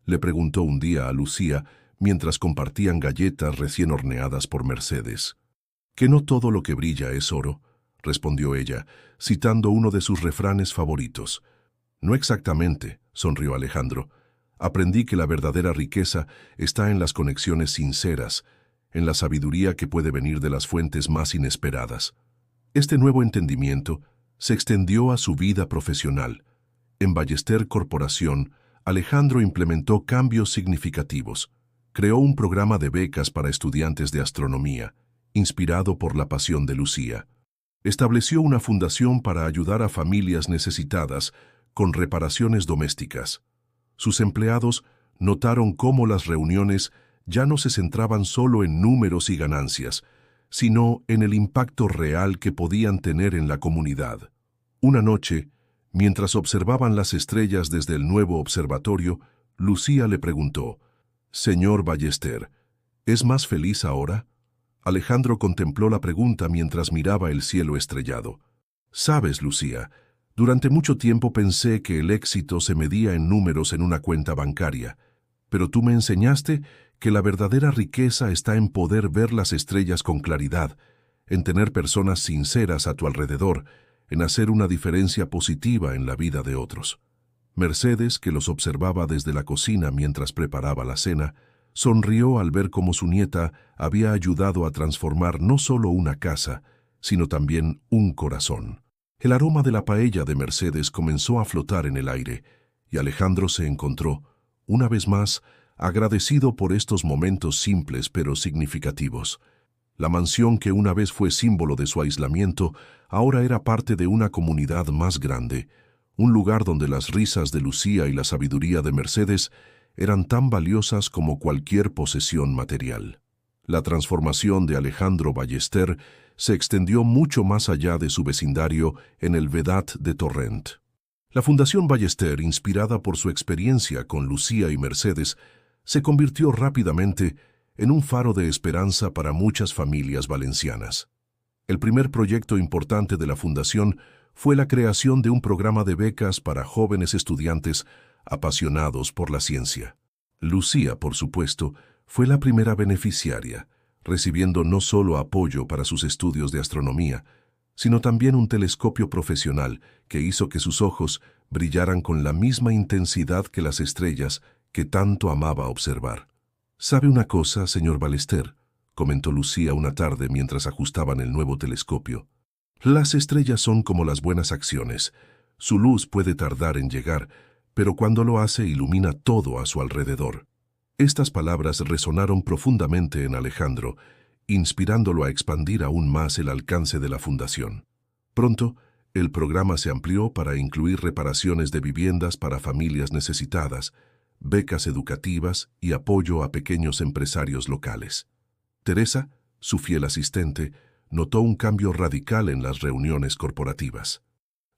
le preguntó un día a Lucía mientras compartían galletas recién horneadas por Mercedes. «Que no todo lo que brilla es oro», respondió ella, citando uno de sus refranes favoritos. «No exactamente», sonrió Alejandro. «Aprendí que la verdadera riqueza está en las conexiones sinceras, en la sabiduría que puede venir de las fuentes más inesperadas». Este nuevo entendimiento se extendió a su vida profesional. En Ballester Corporación, Alejandro implementó cambios significativos. Creó un programa de becas para estudiantes de astronomía, inspirado por la pasión de Lucía. Estableció una fundación para ayudar a familias necesitadas con reparaciones domésticas. Sus empleados notaron cómo las reuniones ya no se centraban solo en números y ganancias, sino en el impacto real que podían tener en la comunidad. Una noche, mientras observaban las estrellas desde el nuevo observatorio, Lucía le preguntó: «Señor Ballester, ¿es más feliz ahora?». Alejandro contempló la pregunta mientras miraba el cielo estrellado. «Sabes, Lucía, durante mucho tiempo pensé que el éxito se medía en números en una cuenta bancaria, pero tú me enseñaste que la verdadera riqueza está en poder ver las estrellas con claridad, en tener personas sinceras a tu alrededor, en hacer una diferencia positiva en la vida de otros». Mercedes, que los observaba desde la cocina mientras preparaba la cena, sonrió al ver cómo su nieta había ayudado a transformar no solo una casa, sino también un corazón. El aroma de la paella de Mercedes comenzó a flotar en el aire, y Alejandro se encontró, una vez más, agradecido por estos momentos simples pero significativos. La mansión que una vez fue símbolo de su aislamiento, ahora era parte de una comunidad más grande, un lugar donde las risas de Lucía y la sabiduría de Mercedes eran tan valiosas como cualquier posesión material. La transformación de Alejandro Ballester se extendió mucho más allá de su vecindario en el Vedat de Torrent. La Fundación Ballester, inspirada por su experiencia con Lucía y Mercedes, se convirtió rápidamente en un faro de esperanza para muchas familias valencianas. El primer proyecto importante de la Fundación fue la creación de un programa de becas para jóvenes estudiantes apasionados por la ciencia. Lucía, por supuesto, fue la primera beneficiaria, recibiendo no solo apoyo para sus estudios de astronomía, sino también un telescopio profesional que hizo que sus ojos brillaran con la misma intensidad que las estrellas que tanto amaba observar. «¿Sabe una cosa, señor Ballester?», comentó Lucía una tarde mientras ajustaban el nuevo telescopio. «Las estrellas son como las buenas acciones. Su luz puede tardar en llegar, pero cuando lo hace ilumina todo a su alrededor». Estas palabras resonaron profundamente en Alejandro, inspirándolo a expandir aún más el alcance de la fundación. Pronto, el programa se amplió para incluir reparaciones de viviendas para familias necesitadas, becas educativas y apoyo a pequeños empresarios locales. Teresa, su fiel asistente, notó un cambio radical en las reuniones corporativas.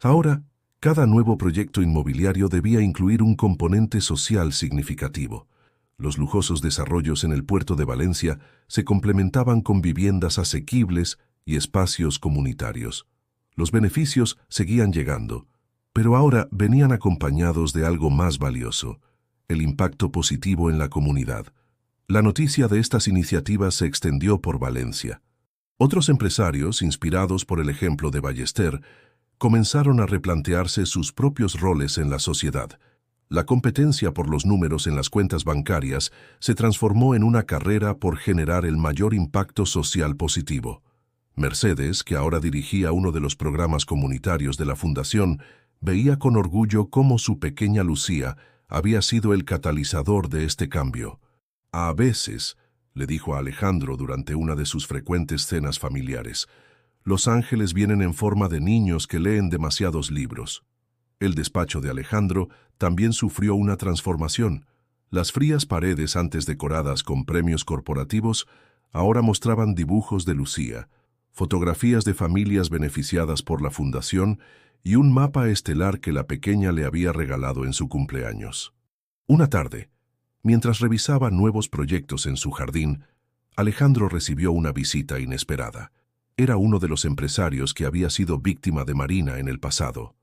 Ahora, cada nuevo proyecto inmobiliario debía incluir un componente social significativo. Los lujosos desarrollos en el puerto de Valencia se complementaban con viviendas asequibles y espacios comunitarios. Los beneficios seguían llegando, pero ahora venían acompañados de algo más valioso: el impacto positivo en la comunidad. La noticia de estas iniciativas se extendió por Valencia. Otros empresarios, inspirados por el ejemplo de Ballester, comenzaron a replantearse sus propios roles en la sociedad. La competencia por los números en las cuentas bancarias se transformó en una carrera por generar el mayor impacto social positivo. Mercedes, que ahora dirigía uno de los programas comunitarios de la Fundación, veía con orgullo cómo su pequeña Lucía había sido el catalizador de este cambio. A veces, le dijo a Alejandro durante una de sus frecuentes cenas familiares, los ángeles vienen en forma de niños que leen demasiados libros. El despacho de Alejandro también sufrió una transformación. Las frías paredes antes decoradas con premios corporativos ahora mostraban dibujos de Lucía, fotografías de familias beneficiadas por la Fundación y un mapa estelar que la pequeña le había regalado en su cumpleaños. Una tarde, mientras revisaba nuevos proyectos en su jardín, Alejandro recibió una visita inesperada. Era uno de los empresarios que había sido víctima de Marina en el pasado.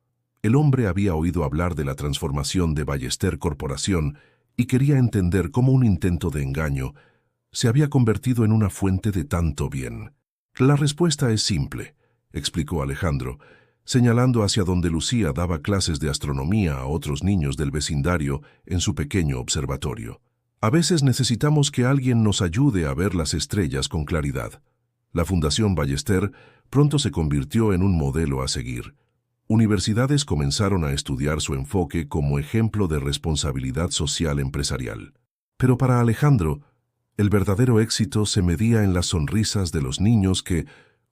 El hombre había oído hablar de la transformación de Ballester Corporación y quería entender cómo un intento de engaño se había convertido en una fuente de tanto bien. La respuesta es simple, explicó Alejandro, señalando hacia donde Lucía daba clases de astronomía a otros niños del vecindario en su pequeño observatorio. A veces necesitamos que alguien nos ayude a ver las estrellas con claridad. La Fundación Ballester pronto se convirtió en un modelo a seguir. Universidades comenzaron a estudiar su enfoque como ejemplo de responsabilidad social empresarial. Pero para Alejandro, el verdadero éxito se medía en las sonrisas de los niños que,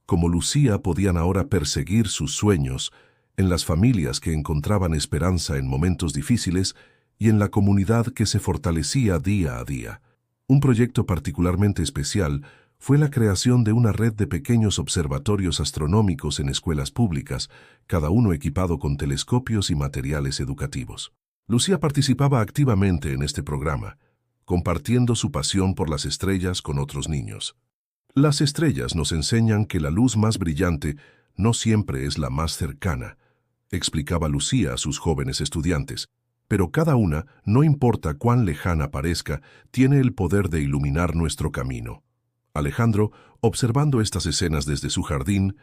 como Lucía, podían ahora perseguir sus sueños, en las familias que encontraban esperanza en momentos difíciles y en la comunidad que se fortalecía día a día. Un proyecto particularmente especial fue la creación de una red de pequeños observatorios astronómicos en escuelas públicas, cada uno equipado con telescopios y materiales educativos. Lucía participaba activamente en este programa, compartiendo su pasión por las estrellas con otros niños. Las estrellas nos enseñan que la luz más brillante no siempre es la más cercana, explicaba Lucía a sus jóvenes estudiantes, pero cada una, no importa cuán lejana parezca, tiene el poder de iluminar nuestro camino. Alejandro, observando estas escenas desde su jardín,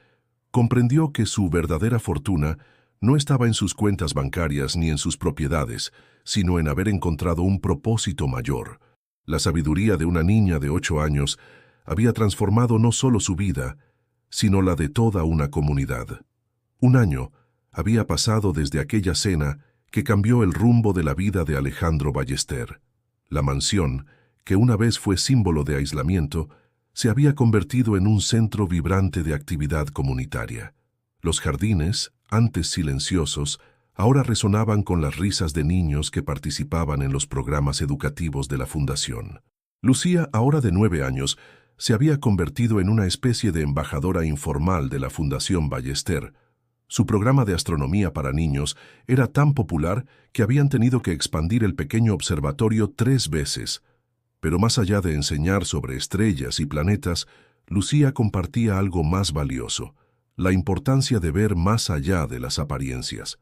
comprendió que su verdadera fortuna no estaba en sus cuentas bancarias ni en sus propiedades, sino en haber encontrado un propósito mayor. La sabiduría de una niña de 8 años había transformado no solo su vida, sino la de toda una comunidad. Un año había pasado desde aquella cena que cambió el rumbo de la vida de Alejandro Ballester. La mansión, que una vez fue símbolo de aislamiento, se había convertido en un centro vibrante de actividad comunitaria. Los jardines, antes silenciosos, ahora resonaban con las risas de niños que participaban en los programas educativos de la Fundación. Lucía, ahora de 9 años, se había convertido en una especie de embajadora informal de la Fundación Ballester. Su programa de astronomía para niños era tan popular que habían tenido que expandir el pequeño observatorio 3 veces. Pero más allá de enseñar sobre estrellas y planetas, Lucía compartía algo más valioso: la importancia de ver más allá de las apariencias.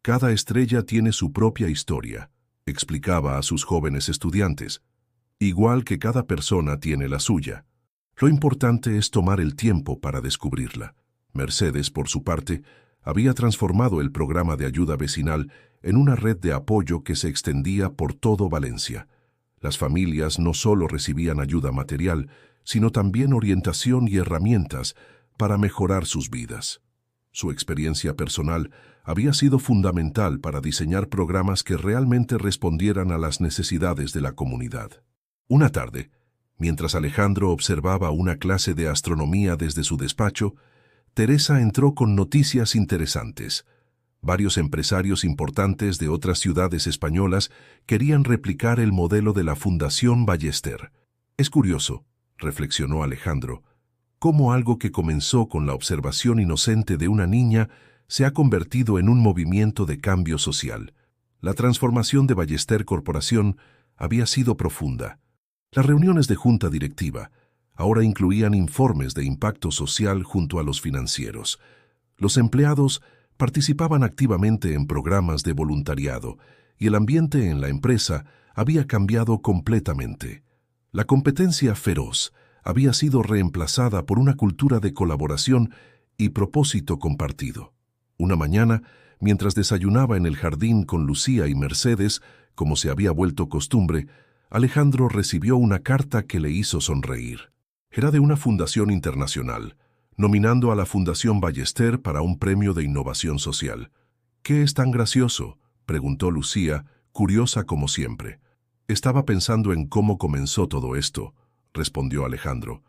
Cada estrella tiene su propia historia, explicaba a sus jóvenes estudiantes, igual que cada persona tiene la suya. Lo importante es tomar el tiempo para descubrirla. Mercedes, por su parte, había transformado el programa de ayuda vecinal en una red de apoyo que se extendía por todo Valencia. Las familias no solo recibían ayuda material, sino también orientación y herramientas para mejorar sus vidas. Su experiencia personal había sido fundamental para diseñar programas que realmente respondieran a las necesidades de la comunidad. Una tarde, mientras Alejandro observaba una clase de astronomía desde su despacho, Teresa entró con noticias interesantes. Varios empresarios importantes de otras ciudades españolas querían replicar el modelo de la Fundación Ballester. Es curioso, reflexionó Alejandro, cómo algo que comenzó con la observación inocente de una niña se ha convertido en un movimiento de cambio social. La transformación de Ballester Corporación había sido profunda. Las reuniones de junta directiva ahora incluían informes de impacto social junto a los financieros. Los empleados participaban activamente en programas de voluntariado y el ambiente en la empresa había cambiado completamente. La competencia feroz había sido reemplazada por una cultura de colaboración y propósito compartido. Una mañana, mientras desayunaba en el jardín con Lucía y Mercedes, como se había vuelto costumbre, Alejandro recibió una carta que le hizo sonreír. Era de una fundación internacional, nominando a la Fundación Ballester para un premio de innovación social. «¿Qué es tan gracioso?», preguntó Lucía, curiosa como siempre. «Estaba pensando en cómo comenzó todo esto», respondió Alejandro.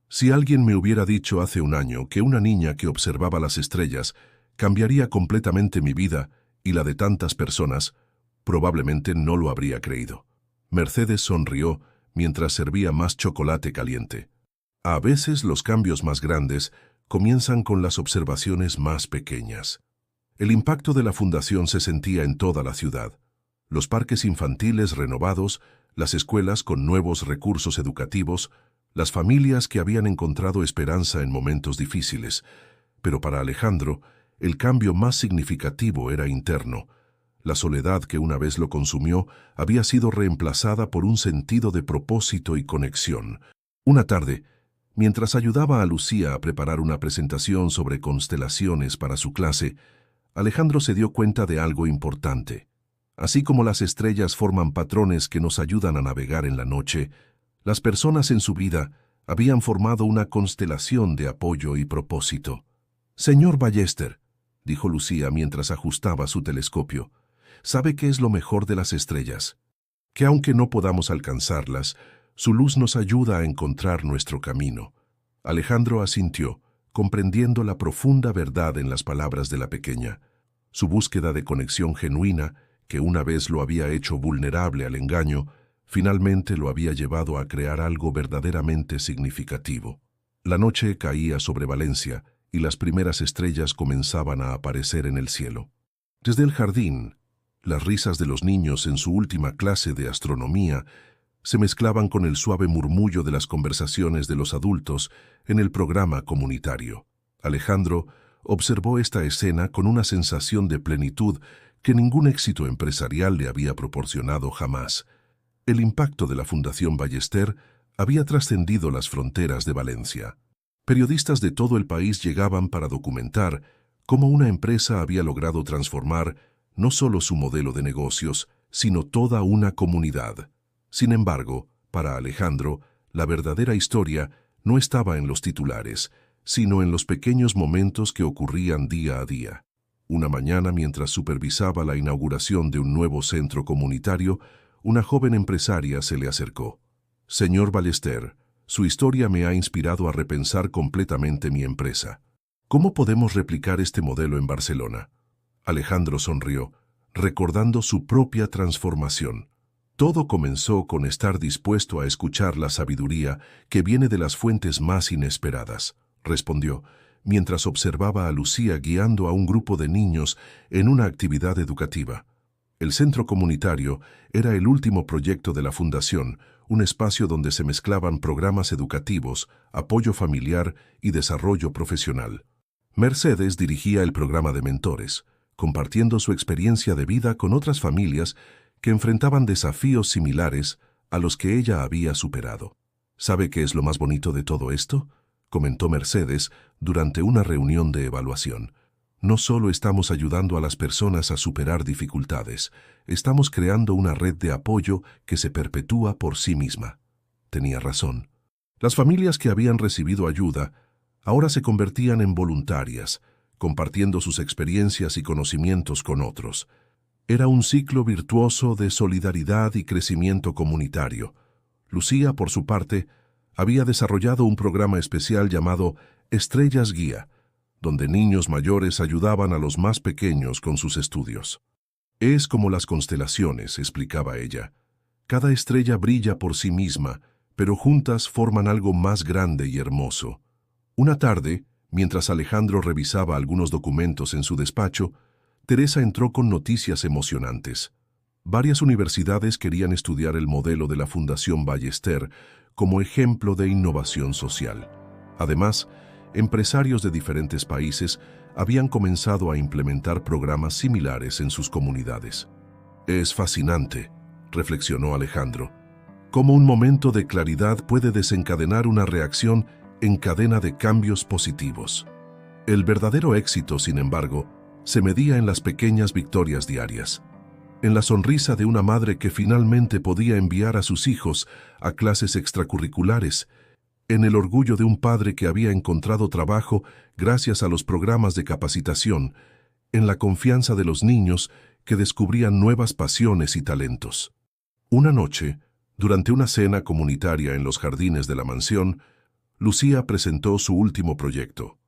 «Si alguien me hubiera dicho hace un año que una niña que observaba las estrellas cambiaría completamente mi vida y la de tantas personas, probablemente no lo habría creído». Mercedes sonrió mientras servía más chocolate caliente. A veces los cambios más grandes comienzan con las observaciones más pequeñas. El impacto de la fundación se sentía en toda la ciudad. Los parques infantiles renovados, las escuelas con nuevos recursos educativos, las familias que habían encontrado esperanza en momentos difíciles. Pero para Alejandro, el cambio más significativo era interno. La soledad que una vez lo consumió había sido reemplazada por un sentido de propósito y conexión. Una tarde, mientras ayudaba a Lucía a preparar una presentación sobre constelaciones para su clase, Alejandro se dio cuenta de algo importante. Así como las estrellas forman patrones que nos ayudan a navegar en la noche, las personas en su vida habían formado una constelación de apoyo y propósito. «Señor Ballester», dijo Lucía mientras ajustaba su telescopio, «¿sabe qué es lo mejor de las estrellas? Que aunque no podamos alcanzarlas, su luz nos ayuda a encontrar nuestro camino». Alejandro asintió, comprendiendo la profunda verdad en las palabras de la pequeña. Su búsqueda de conexión genuina, que una vez lo había hecho vulnerable al engaño, finalmente lo había llevado a crear algo verdaderamente significativo. La noche caía sobre Valencia y las primeras estrellas comenzaban a aparecer en el cielo. Desde el jardín, las risas de los niños en su última clase de astronomía se mezclaban con el suave murmullo de las conversaciones de los adultos en el programa comunitario. Alejandro observó esta escena con una sensación de plenitud que ningún éxito empresarial le había proporcionado jamás. El impacto de la Fundación Ballester había trascendido las fronteras de Valencia. Periodistas de todo el país llegaban para documentar cómo una empresa había logrado transformar no solo su modelo de negocios, sino toda una comunidad. Sin embargo, para Alejandro, la verdadera historia no estaba en los titulares, sino en los pequeños momentos que ocurrían día a día. Una mañana, mientras supervisaba la inauguración de un nuevo centro comunitario, una joven empresaria se le acercó. «Señor Ballester, su historia me ha inspirado a repensar completamente mi empresa. ¿Cómo podemos replicar este modelo en Barcelona?». Alejandro sonrió, recordando su propia transformación. Todo comenzó con estar dispuesto a escuchar la sabiduría que viene de las fuentes más inesperadas, respondió, mientras observaba a Lucía guiando a un grupo de niños en una actividad educativa. El centro comunitario era el último proyecto de la Fundación, un espacio donde se mezclaban programas educativos, apoyo familiar y desarrollo profesional. Mercedes dirigía el programa de mentores, compartiendo su experiencia de vida con otras familias que enfrentaban desafíos similares a los que ella había superado. «¿Sabe qué es lo más bonito de todo esto?», comentó Mercedes durante una reunión de evaluación. «No solo estamos ayudando a las personas a superar dificultades, estamos creando una red de apoyo que se perpetúa por sí misma». Tenía razón. Las familias que habían recibido ayuda ahora se convertían en voluntarias, compartiendo sus experiencias y conocimientos con otros. Era un ciclo virtuoso de solidaridad y crecimiento comunitario. Lucía, por su parte, había desarrollado un programa especial llamado Estrellas Guía, donde niños mayores ayudaban a los más pequeños con sus estudios. Es como las constelaciones, explicaba ella. Cada estrella brilla por sí misma, pero juntas forman algo más grande y hermoso. Una tarde, mientras Alejandro revisaba algunos documentos en su despacho, Teresa entró con noticias emocionantes. Varias universidades querían estudiar el modelo de la Fundación Ballester como ejemplo de innovación social. Además, empresarios de diferentes países habían comenzado a implementar programas similares en sus comunidades. Es fascinante, reflexionó Alejandro, cómo un momento de claridad puede desencadenar una reacción en cadena de cambios positivos. El verdadero éxito, sin embargo, se medía en las pequeñas victorias diarias, en la sonrisa de una madre que finalmente podía enviar a sus hijos a clases extracurriculares, en el orgullo de un padre que había encontrado trabajo gracias a los programas de capacitación, en la confianza de los niños que descubrían nuevas pasiones y talentos. Una noche, durante una cena comunitaria en los jardines de la mansión, Lucía presentó su último proyecto,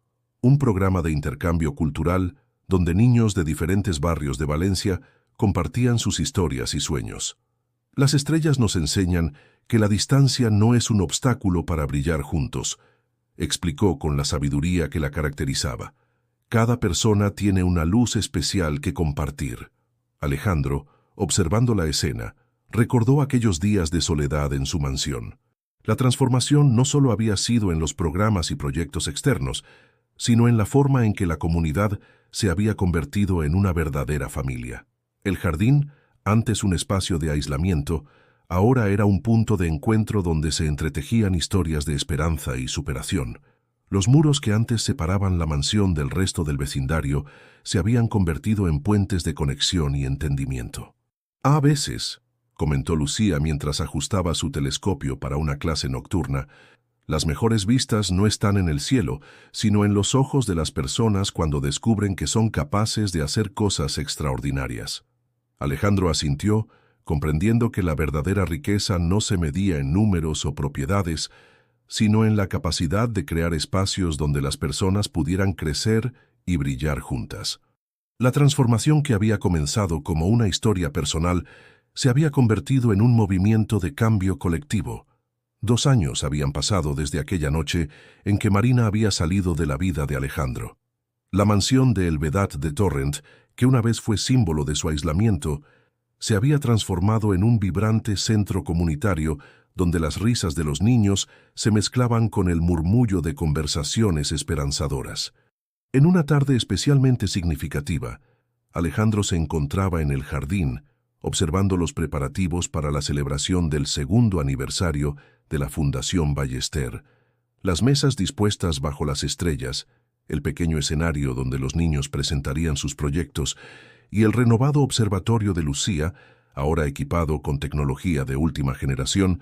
un programa de intercambio cultural donde niños de diferentes barrios de Valencia compartían sus historias y sueños. Las estrellas nos enseñan que la distancia no es un obstáculo para brillar juntos, explicó con la sabiduría que la caracterizaba. Cada persona tiene una luz especial que compartir. Alejandro, observando la escena, recordó aquellos días de soledad en su mansión. La transformación no solo había sido en los programas y proyectos externos, sino en la forma en que la comunidad se había convertido en una verdadera familia. El jardín, antes un espacio de aislamiento, ahora era un punto de encuentro donde se entretejían historias de esperanza y superación. Los muros que antes separaban la mansión del resto del vecindario se habían convertido en puentes de conexión y entendimiento. A veces, comentó Lucía mientras ajustaba su telescopio para una clase nocturna, las mejores vistas no están en el cielo, sino en los ojos de las personas cuando descubren que son capaces de hacer cosas extraordinarias. Alejandro asintió, comprendiendo que la verdadera riqueza no se medía en números o propiedades, sino en la capacidad de crear espacios donde las personas pudieran crecer y brillar juntas. La transformación que había comenzado como una historia personal se había convertido en un movimiento de cambio colectivo. 2 años habían pasado desde aquella noche en que Marina había salido de la vida de Alejandro. La mansión de El Vedat de Torrent, que una vez fue símbolo de su aislamiento, se había transformado en un vibrante centro comunitario donde las risas de los niños se mezclaban con el murmullo de conversaciones esperanzadoras. En una tarde especialmente significativa, Alejandro se encontraba en el jardín, observando los preparativos para la celebración del 2º aniversario de la Fundación Ballester, las mesas dispuestas bajo las estrellas, el pequeño escenario donde los niños presentarían sus proyectos y el renovado observatorio de Lucía, ahora equipado con tecnología de última generación,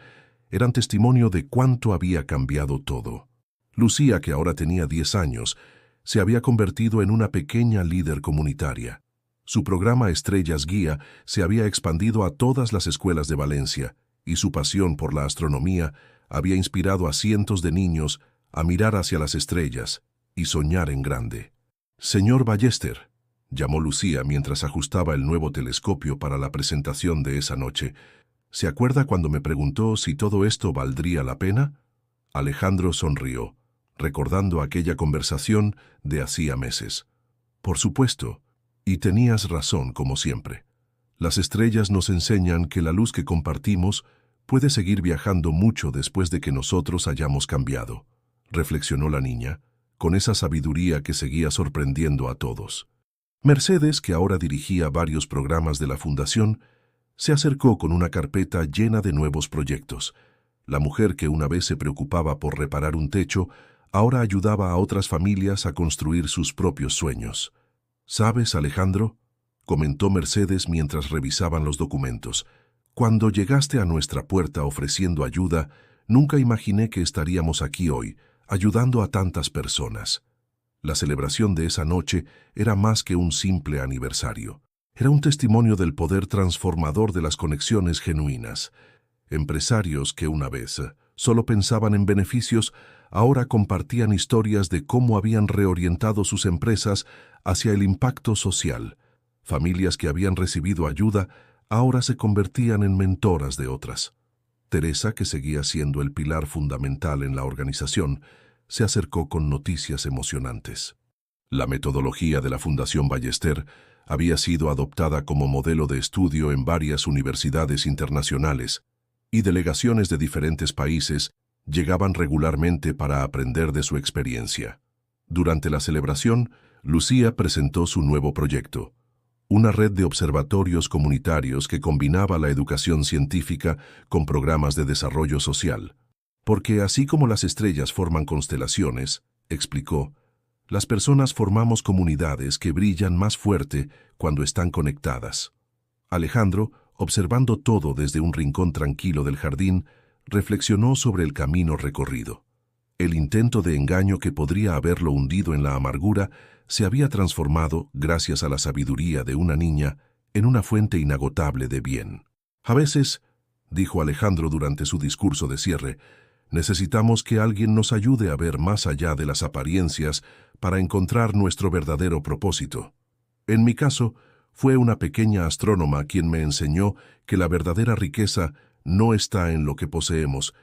eran testimonio de cuánto había cambiado todo. Lucía, que ahora tenía 10 años, se había convertido en una pequeña líder comunitaria. Su programa Estrellas Guía se había expandido a todas las escuelas de Valencia, y su pasión por la astronomía había inspirado a cientos de niños a mirar hacia las estrellas y soñar en grande. «Señor Ballester», llamó Lucía mientras ajustaba el nuevo telescopio para la presentación de esa noche, «¿se acuerda cuando me preguntó si todo esto valdría la pena?» Alejandro sonrió, recordando aquella conversación de hacía meses. «Por supuesto, y tenías razón como siempre. Las estrellas nos enseñan que la luz que compartimos puede seguir viajando mucho después de que nosotros hayamos cambiado», reflexionó la niña, con esa sabiduría que seguía sorprendiendo a todos. Mercedes, que ahora dirigía varios programas de la Fundación, se acercó con una carpeta llena de nuevos proyectos. La mujer que una vez se preocupaba por reparar un techo, ahora ayudaba a otras familias a construir sus propios sueños. «¿Sabes, Alejandro?», comentó Mercedes mientras revisaban los documentos. «Cuando llegaste a nuestra puerta ofreciendo ayuda, nunca imaginé que estaríamos aquí hoy, ayudando a tantas personas». La celebración de esa noche era más que un simple aniversario. Era un testimonio del poder transformador de las conexiones genuinas. Empresarios que una vez solo pensaban en beneficios, ahora compartían historias de cómo habían reorientado sus empresas hacia el impacto social. Familias que habían recibido ayuda ahora se convertían en mentoras de otras. Teresa, que seguía siendo el pilar fundamental en la organización, se acercó con noticias emocionantes. La metodología de la Fundación Ballester había sido adoptada como modelo de estudio en varias universidades internacionales, y delegaciones de diferentes países llegaban regularmente para aprender de su experiencia. Durante la celebración, Lucía presentó su nuevo proyecto, una red de observatorios comunitarios que combinaba la educación científica con programas de desarrollo social. Porque así como las estrellas forman constelaciones, explicó, las personas formamos comunidades que brillan más fuerte cuando están conectadas. Alejandro, observando todo desde un rincón tranquilo del jardín, reflexionó sobre el camino recorrido. El intento de engaño que podría haberlo hundido en la amargura se había transformado, gracias a la sabiduría de una niña, en una fuente inagotable de bien. A veces, dijo Alejandro durante su discurso de cierre, necesitamos que alguien nos ayude a ver más allá de las apariencias para encontrar nuestro verdadero propósito. En mi caso, fue una pequeña astrónoma quien me enseñó que la verdadera riqueza no está en lo que poseemos,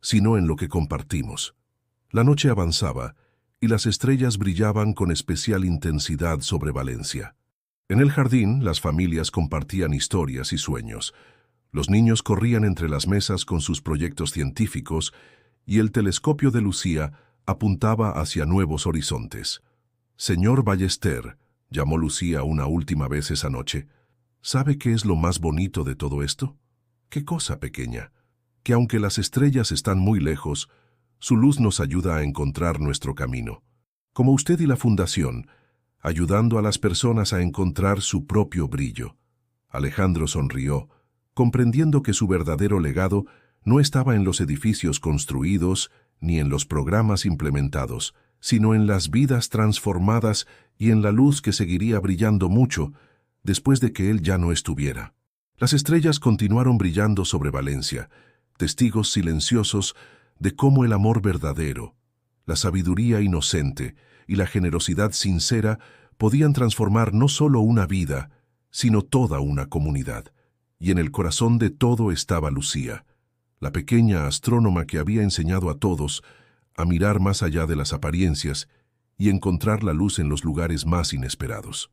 sino en lo que compartimos. La noche avanzaba y las estrellas brillaban con especial intensidad sobre Valencia. En el jardín, las familias compartían historias y sueños. Los niños corrían entre las mesas con sus proyectos científicos y el telescopio de Lucía apuntaba hacia nuevos horizontes. «Señor Ballester», llamó Lucía una última vez esa noche, «¿sabe qué es lo más bonito de todo esto? ¿Qué cosa, pequeña? Que aunque las estrellas están muy lejos, su luz nos ayuda a encontrar nuestro camino. Como usted y la Fundación, ayudando a las personas a encontrar su propio brillo». Alejandro sonrió, comprendiendo que su verdadero legado no estaba en los edificios construidos ni en los programas implementados, sino en las vidas transformadas y en la luz que seguiría brillando mucho después de que él ya no estuviera. Las estrellas continuaron brillando sobre Valencia, testigos silenciosos de cómo el amor verdadero, la sabiduría inocente y la generosidad sincera podían transformar no solo una vida, sino toda una comunidad. Y en el corazón de todo estaba Lucía, la pequeña astrónoma que había enseñado a todos a mirar más allá de las apariencias y encontrar la luz en los lugares más inesperados.